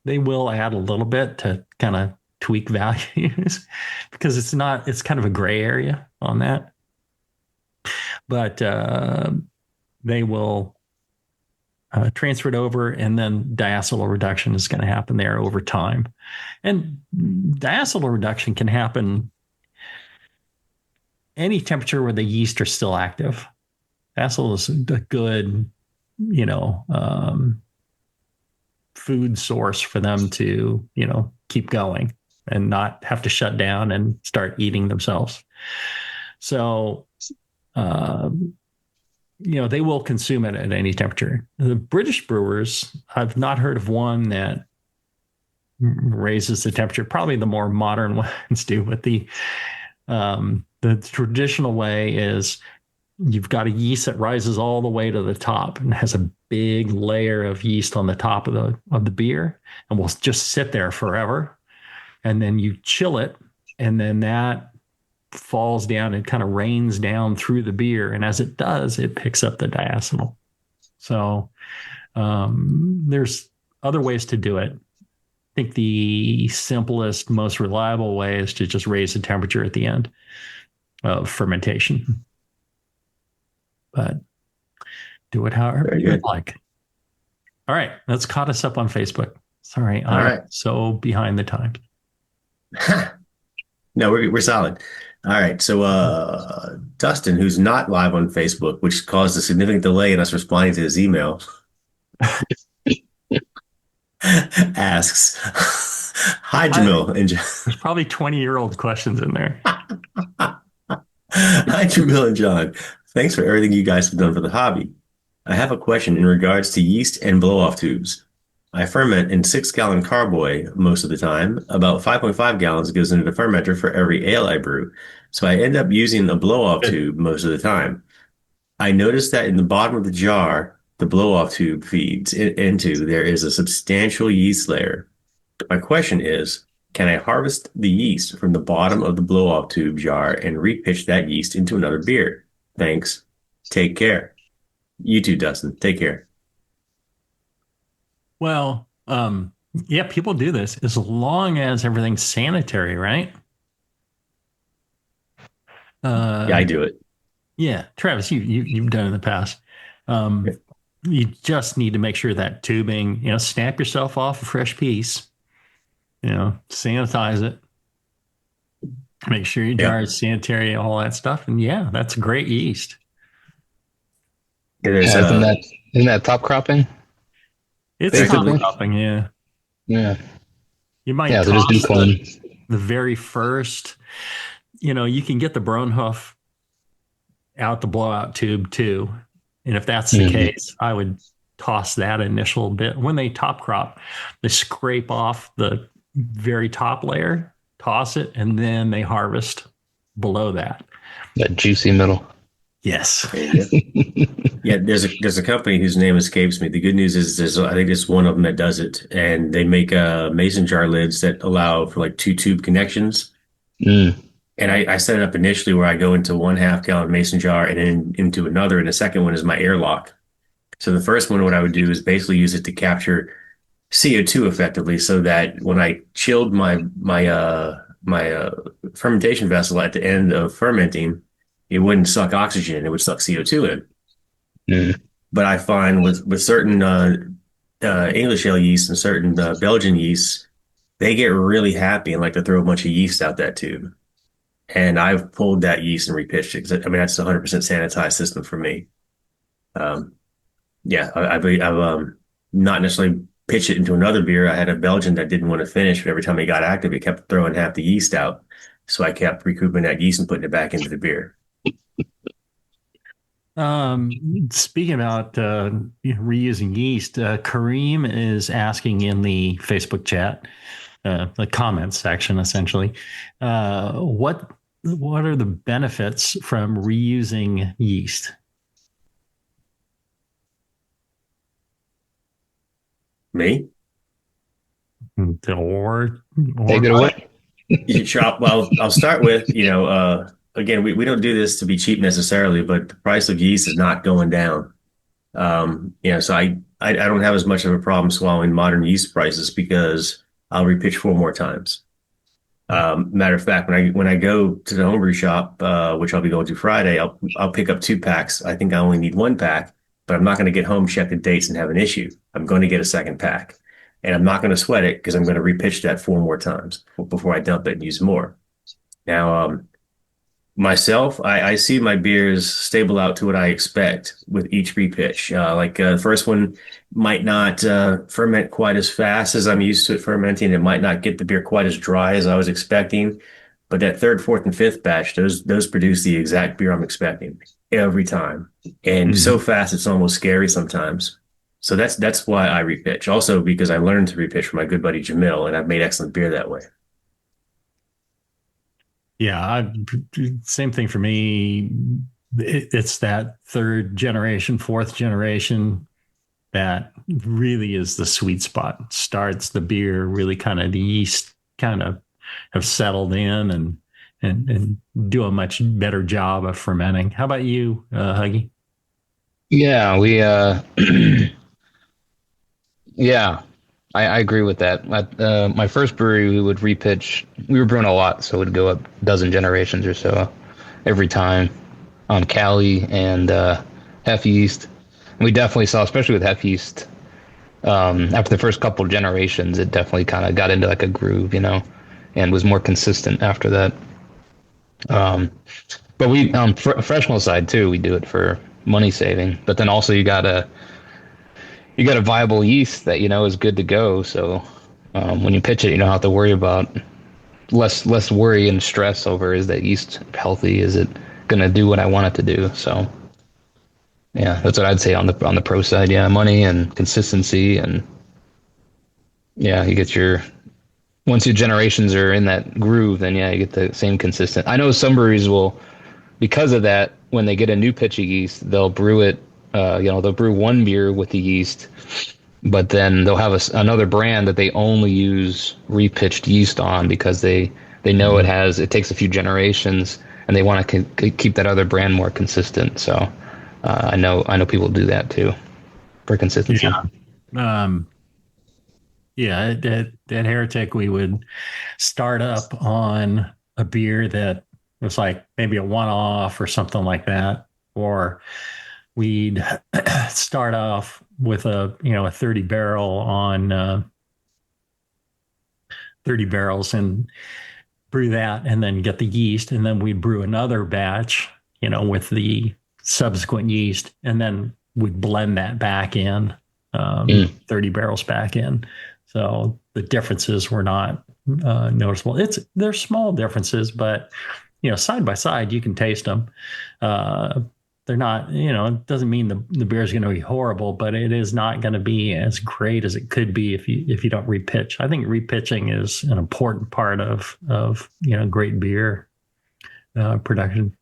they will add a little bit to kind of tweak values because it's kind of a gray area on that. But they will transfer it over, and then diacetyl reduction is going to happen there over time. And diacetyl reduction can happen any temperature where the yeast are still active. Diacetyl is a good, food source for them to, keep going and not have to shut down and start eating themselves. So, they will consume it at any temperature. The British brewers, I've not heard of one that raises the temperature. Probably the more modern ones do, but the traditional way is you've got a yeast that rises all the way to the top and has a big layer of yeast on the top of the beer, and will just sit there forever. And then you chill it, and then that falls down and kind of rains down through the beer. And as it does, it picks up the diacetyl. So there's other ways to do it. I think the simplest, most reliable way is to just raise the temperature at the end of fermentation. But do it however you'd like. All right, that's caught us up on Facebook. Sorry, I'm so behind the times. No, we're solid. All right. So Dustin, who's not live on Facebook, which caused a significant delay in us responding to his email, asks, hi, Jamil. There's probably 20-year-old questions in there. Hi, Jamil and John. Thanks for everything you guys have done for the hobby. I have a question in regards to yeast and blow-off tubes. I ferment in 6-gallon carboy most of the time. About 5.5 gallons goes into the fermenter for every ale I brew. So I end up using a blow-off tube most of the time. I noticed that in the bottom of the jar, the blow-off tube feeds into, there is a substantial yeast layer. My question is, can I harvest the yeast from the bottom of the blow-off tube jar and repitch that yeast into another beer? Thanks. Take care. You too, Dustin. Take care. Well, yeah, people do this as long as everything's sanitary, right? Yeah, I do it. Yeah, Travis, you've done it in the past. You just need to make sure that tubing, snap yourself off a fresh piece, sanitize it, make sure your jar is sanitary, all that stuff, and yeah, that's great yeast. Isn't that top cropping? It's top cropping, yeah. Yeah. You might toss the very first, you can get the Bronhof out the blowout tube too. And if that's the case, I would toss that initial bit. When they top crop, they scrape off the very top layer, toss it, and then they harvest below that. That juicy middle. Yes. Yeah, there's a company whose name escapes me. The good news is I think there's one of them that does it, and they make mason jar lids that allow for like 2 tube connections. And I set it up initially where I go into 1/2 gallon mason jar and then into another, and the second one is my airlock. So the first one, what I would do is basically use it to capture CO2 effectively, so that when I chilled my fermentation vessel at the end of fermenting, it wouldn't suck oxygen; it would suck CO2 in. But I find with certain English ale yeast and certain Belgian yeasts, they get really happy and like to throw a bunch of yeast out that tube. And I've pulled that yeast and repitched it. I mean, that's a 100% sanitized system for me. I've not necessarily pitched it into another beer. I had a Belgian that didn't want to finish, but every time it got active, it kept throwing half the yeast out. So I kept recouping that yeast and putting it back into the beer. Speaking about reusing yeast, Kareem is asking in the Facebook chat, the comments section, essentially, what are the benefits from reusing yeast? Me? Or take it away. Well, I'll start with, again, we don't do this to be cheap necessarily, but the price of yeast is not going down. So I don't have as much of a problem swallowing modern yeast prices because I'll repitch 4 more times. Matter of fact, when I go to the homebrew shop, which I'll be going to Friday, I'll pick up 2 packs. I think I only need 1 pack, but I'm not going to get home, check the dates, and have an issue. I'm going to get a second pack, and I'm not going to sweat it because I'm going to repitch that 4 more times before I dump it and use more. Now, myself, I see my beers stable out to what I expect with each repitch. The first one might not ferment quite as fast as I'm used to it fermenting. It might not get the beer quite as dry as I was expecting. But that third, fourth, and fifth batch, those produce the exact beer I'm expecting every time. And so fast, it's almost scary sometimes. So that's why I repitch. Also because I learned to repitch from my good buddy Jamil, and I've made excellent beer that way. Yeah, same thing for me. It's that third generation, fourth generation that really is the sweet spot. Starts the beer really kind of, the yeast kind of have settled in and do a much better job of fermenting. How about you, Huggy? Yeah, we yeah, I agree with that. At my first brewery, we would repitch. We were brewing a lot, so it would go up a dozen generations or so every time on Cali and Hef yeast. And we definitely saw, especially with Hef yeast, after the first couple of generations, it definitely kind of got into like a groove, and was more consistent after that. But we on professional side too, we do it for money saving. But then also you got a viable yeast that is good to go. So when you pitch it, you don't have to worry about less worry and stress over, is that yeast healthy? Is it gonna do what I want it to do? So yeah, that's what I'd say on the pro side. Yeah, money and consistency, and yeah, you get once your generations are in that groove, then yeah, you get the same consistent. I know some breweries will, because of that, when they get a new pitchy yeast, they'll brew it. They'll brew one beer with the yeast, but then they'll have another brand that they only use repitched yeast on, because they know it takes a few generations, and they want to keep that other brand more consistent. So I know people do that too for consistency. Yeah. At Heretic, we would start up on a beer that was like maybe a one-off or something like that, or we'd start off with a 30 barrel on 30 barrels and brew that, and then get the yeast, and then we'd brew another batch, with the subsequent yeast, and then we'd blend that back in, 30 barrels back in. So the differences were not noticeable. They're small differences, but side by side, you can taste them. They're not, it doesn't mean the beer is going to be horrible, but it is not going to be as great as it could be if you don't repitch. I think repitching is an important part of great beer production.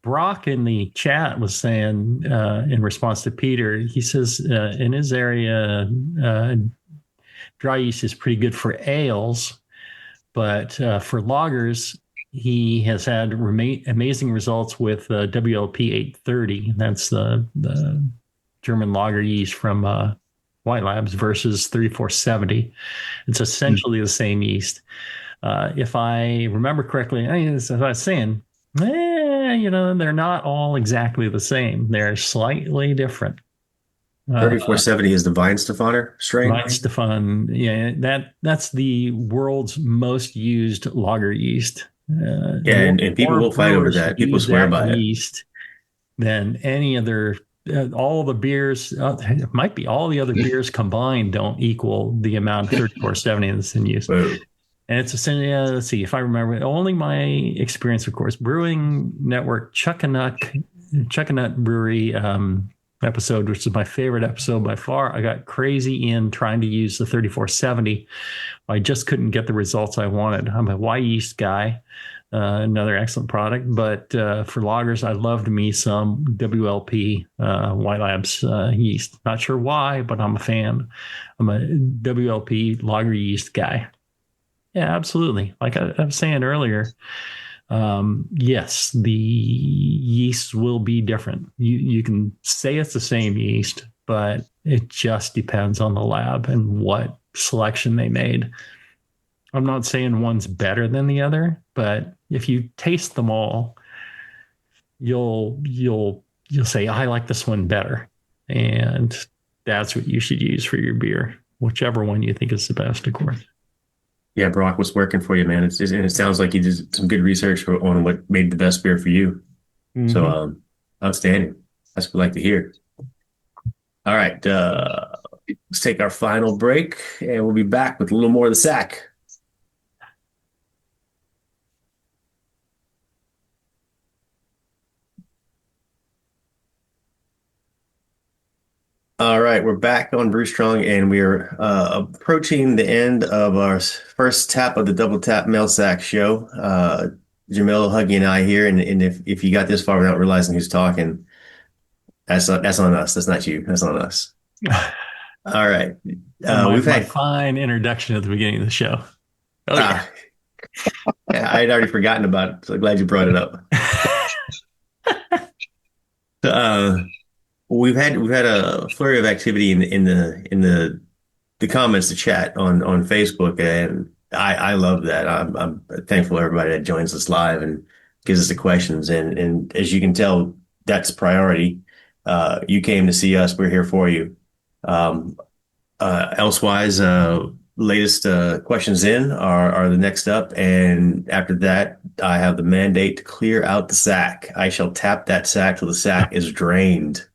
Brock in the chat was saying, in response to Peter, he says in his area, dry yeast is pretty good for ales, but for lagers, he has had amazing results with WLP 830. That's the German lager yeast from White Labs versus 3470. It's essentially the same yeast. If I remember correctly, as I was saying, they're not all exactly the same. They're slightly different. 3470 is the Weihenstephaner strain. Weihenstephan, yeah, that's the world's most used lager yeast. And people will fight over that. People swear by yeast than any other. All the beers, it might be all the other beers combined don't equal the amount of 3470 that's in use. Whoa. And it's let's see if I remember. Only my experience, of course, Brewing Network Chuckanut Brewery episode, which is my favorite episode by far. I got crazy in trying to use the 3470. I just couldn't get the results I wanted. I'm a Y yeast guy, another excellent product. But for lagers, I loved me some WLP White Labs yeast. Not sure why, but I'm a fan. I'm a WLP lager yeast guy. Yeah, absolutely. Like I was saying earlier, yes, the yeast will be different. You can say it's the same yeast, but it just depends on the lab and what selection they made. I'm not saying one's better than the other, but if you taste them all, you'll say, I like this one better. And that's what you should use for your beer, whichever one you think is the best, of course. Yeah, Brock, what's working for you, man? And it sounds like you did some good research on what made the best beer for you. Mm-hmm. So, outstanding. That's what we like to hear. All right, let's take our final break, and we'll be back with a little more of the sack. All right, we're back on Brew Strong, and we're approaching the end of our first tap of the Double Tap Mailsack show. Jamil, Huggy, and I here, and if you got this far without realizing who's talking, that's on us. That's not you. That's on us. All right. We've had fine introduction at the beginning of the show. Oh, yeah. Yeah, I had already forgotten about it, so glad you brought it up. We've had a flurry of activity in the comments, the chat on Facebook, and I love that. I'm thankful to everybody that joins us live and gives us the questions. And as you can tell, that's priority. You came to see us. We're here for you. Elsewise, latest questions in are the next up, and after that, I have the mandate to clear out the sack. I shall tap that sack till the sack is drained.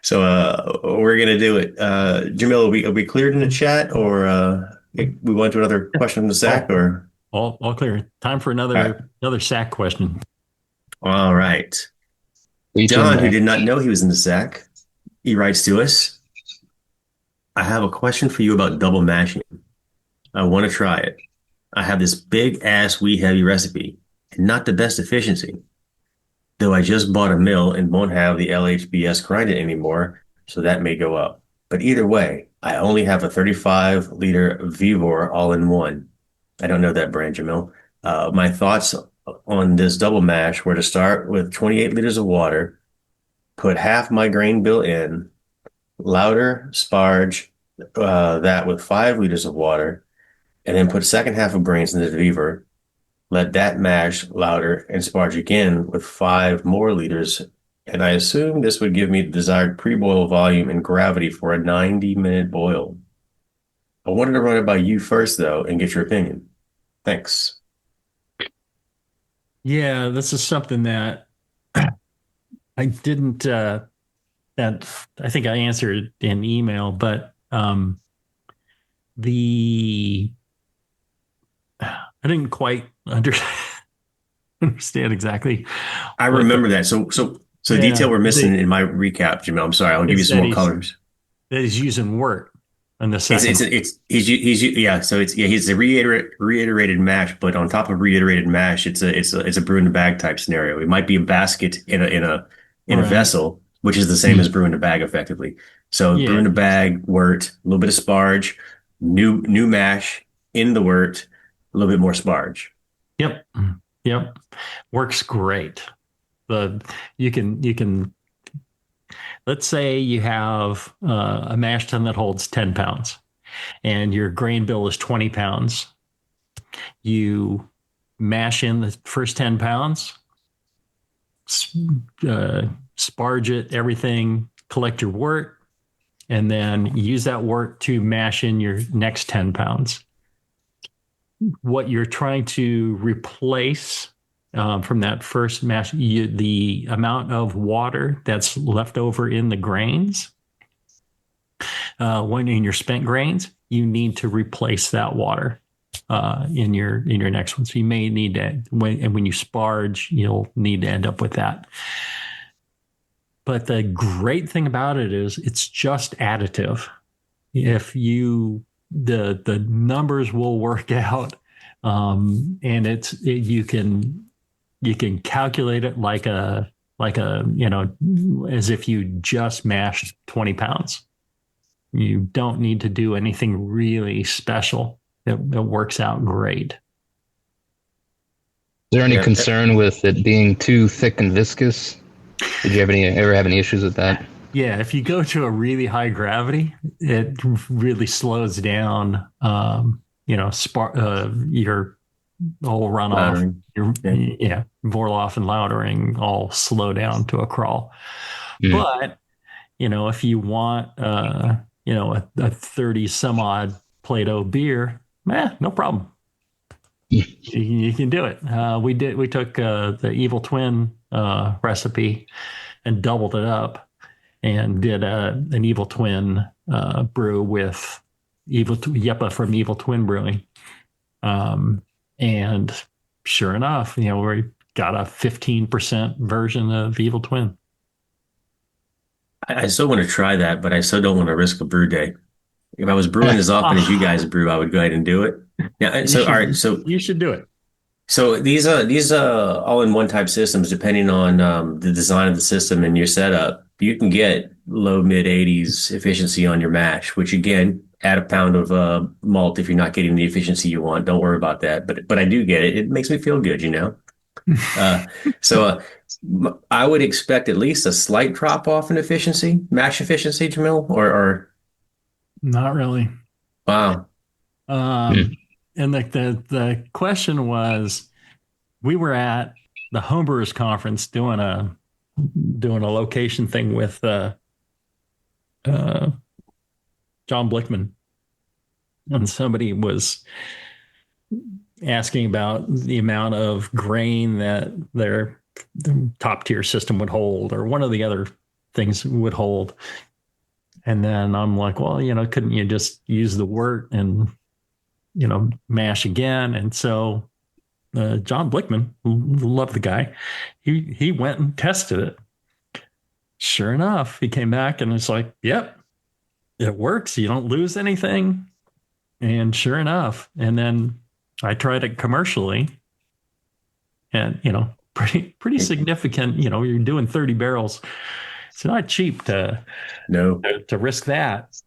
So we're gonna do it. Jamil, are we cleared in the chat, or we went to another question from the sack, or all clear? Time for another sack question. All right. John, who did not know he was in the sack, he writes to us. I have a question for you about double mashing. I want to try it. I have this big ass wee heavy recipe and not the best efficiency. Though I just bought a mill and won't have the LHBS grinded anymore, so that may go up. But either way, I only have a 35-liter Vivor all-in-one. I don't know that brand, Jamil. My thoughts on this double mash were to start with 28 liters of water, put half my grain bill in, louder sparge that with 5 liters of water, and then put second half of grains into the Vivor. Let that mash louder and sparge again with 5 more liters. And I assume this would give me the desired pre-boil volume and gravity for a 90-minute boil. I wanted to run it by you first, though, and get your opinion. Thanks. Yeah, this is something that I didn't, that I think I answered in email, but I didn't quite understand exactly. I remember that. So the detail we're missing in my recap, Jamil, I'm sorry. I'll give you some more colors. That he's using wort in the second. He's a reiterated mash, but on top of reiterated mash, it's a brew in the bag type scenario. It might be a basket in a vessel, which is the same as brew in the bag effectively. So brew in the bag, wort, a little bit of sparge, new mash in the wort, a little bit more sparge. Yep. Works great. You can let's say you have a mash tun that holds 10 pounds and your grain bill is 20 pounds. You mash in the first 10 pounds, sparge it, everything, collect your wort, and then use that wort to mash in your next 10 pounds. What you're trying to replace from that first mash, the amount of water that's left over in the grains, when in your spent grains, you need to replace that water in your next one. So you may need to, when you sparge, you'll need to end up with that. But the great thing about it is it's just additive. If the numbers will work out, and you can calculate it like a as if you just mashed 20 pounds. You don't need to do anything really special. It works out great. Is there any concern with it being too thick and viscous? Did you ever have any issues with that? Yeah, if you go to a really high gravity, it really slows down, your whole runoff. Lautering. Yeah, Vorloff and Lautering all slow down to a crawl. But, if you want, a 30 some odd Plato beer, no problem. You can do it. We took the Evil Twin recipe and doubled it up and did an Evil Twin brew with Yeppa from Evil Twin Brewing. And sure enough, we got a 15% version of Evil Twin. I still want to try that, but I still don't want to risk a brew day. If I was brewing as often as you guys brew, I would go ahead and do it. Yeah. So, all right. So you should do it. So these all-in-one type systems, depending on the design of the system and your setup, you can get low mid 80s efficiency on your mash. Which again, add a pound of malt if you're not getting the efficiency you want. Don't worry about that. But I do get it. It makes me feel good, So I would expect at least a slight drop off in mash efficiency, Jamil, or not really. Wow. And the question was, we were at the Homebrewers Conference doing a location thing with John Blickman, and somebody was asking about the amount of grain that their top tier system would hold, or one of the other things would hold. And then I'm like, well, couldn't you just use the wort and mash again? And so John Blickman, loved the guy, he went and tested it. Sure enough, he came back and it's like, yep, it works. You don't lose anything. And sure enough, and then I tried it commercially, and pretty significant. You're doing 30 barrels. It's not cheap to risk that.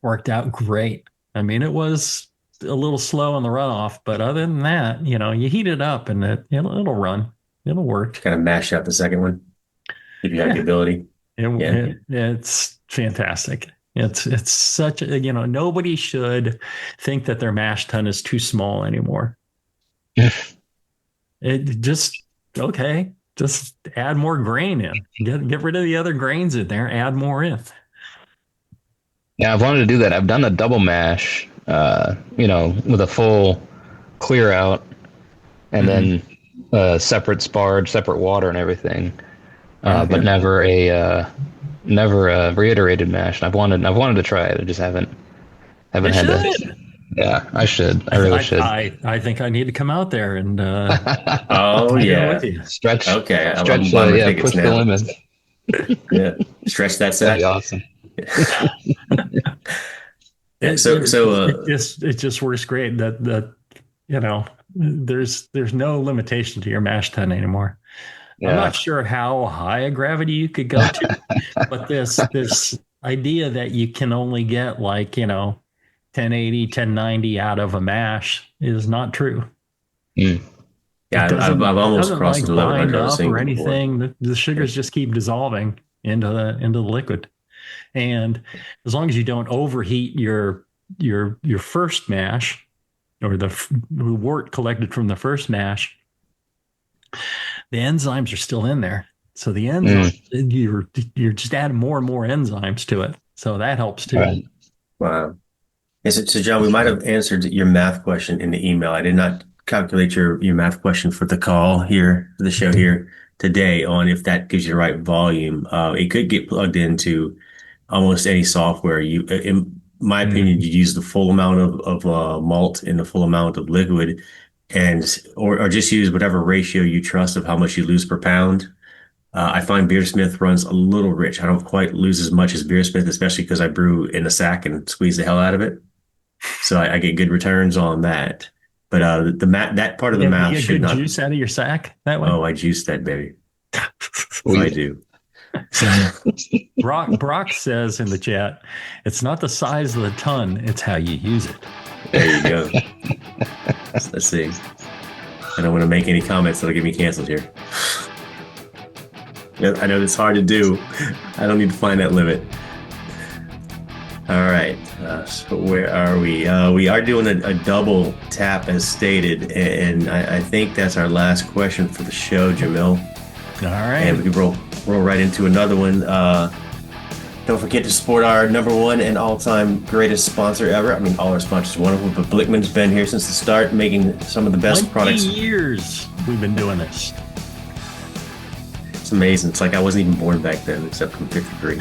Worked out great. I mean, it was a little slow on the runoff, but other than that, you heat it up and it'll run. It'll work. Kind of mash out the second one if you have the ability. It's fantastic. It's such a, nobody should think that their mash tun is too small anymore. It just add more grain in. Get rid of the other grains in there, add more in. Yeah, I've wanted to do that. I've done a double mash, with a full clear out and then separate sparge, separate water and everything. But never a reiterated mash. And I've wanted to try it. I just haven't had that. Yeah, I should. I really should. I think I need to come out there and stretch. Okay, push the limits. Yeah, stretch that set. That'd be awesome. It just works great. That there's no limitation to your mash tun anymore. Yeah. I'm not sure how high a gravity you could go to, but this idea that you can only get 1080, 1090 out of a mash is not true. Yeah, I've almost crossed the 1100 or anything. The sugars just keep dissolving into the liquid, and as long as you don't overheat your first mash, or the wort collected from the first mash, the enzymes are still in there. So the enzymes, you're just adding more and more enzymes to it. So that helps too. Right. Wow. Yes, so John, we might have answered your math question in the email. I did not calculate your math question for the call here, for the show here today, on if that gives you the right volume. It could get plugged into almost any software. In my opinion, you use the full amount of malt and the full amount of liquid, or just use whatever ratio you trust of how much you lose per pound. I find Beersmith runs a little rich. I don't quite lose as much as Beersmith, especially because I brew in a sack and squeeze the hell out of it. So I get good returns on that. But that part of the math should not. Juice out of your sack that way. Oh, I juice that baby. I do. Brock says in the chat, it's not the size of the ton, it's how you use it. There you go. Let's see. I don't want to make any comments that'll get me canceled here. I know it's hard to do. I don't need to find that limit. All right. So where are we? We are doing a double tap as stated, and I think that's our last question for the show, Jamil. All right. And we can roll right into another one. Don't forget to support our #1 and all-time greatest sponsor ever. I mean, all our sponsors are wonderful, but Blickman's been here since the start, making some of the best 20 products. years we've been doing this. It's amazing. It's like I wasn't even born back then, except from '53.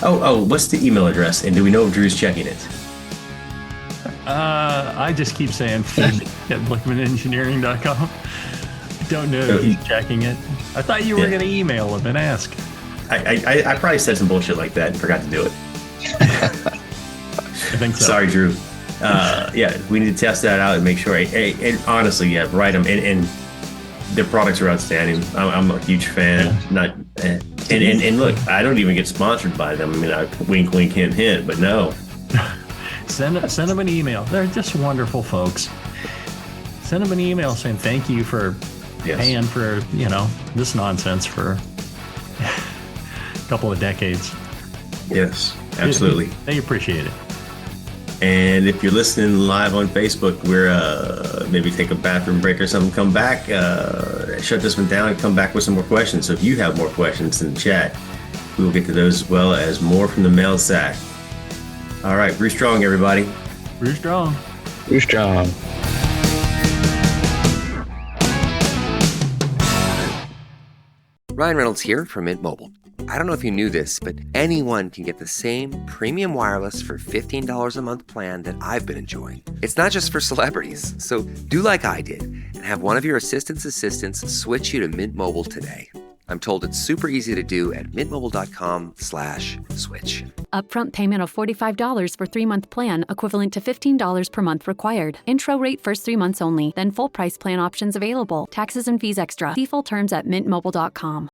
Oh, what's the email address? And do we know if Drew's checking it? I just keep saying feed at blickmanengineering.com. I don't know if he's checking it. I thought you were going to email him and ask. I probably said some bullshit like that and forgot to do it. I think so. Sorry, Drew. Yeah, we need to test that out and make sure. And honestly, yeah, write them. And their products are outstanding. I'm a huge fan. Yeah. And look, I don't even get sponsored by them. I mean, wink, wink, hint, hint. But no. Send them an email. They're just wonderful folks. Send them an email saying thank you for paying for this nonsense for a couple of decades. Yes, absolutely. They appreciate it. And if you're listening live on Facebook, we're maybe take a bathroom break or something, come back, shut this one down, and come back with some more questions. So if you have more questions in the chat, we will get to those as well as more from the Mailsack. All right, Brew Strong, everybody. Brew Strong. Brew Strong. Ryan Reynolds here from Mint Mobile. I don't know if you knew this, but anyone can get the same premium wireless for $15 a month plan that I've been enjoying. It's not just for celebrities. So do like I did and have one of your assistants switch you to Mint Mobile today. I'm told it's super easy to do at mintmobile.com/switch. Upfront payment of $45 for 3-month plan, equivalent to $15 per month required. Intro rate first 3 months only, then full price plan options available. Taxes and fees extra. See full terms at mintmobile.com.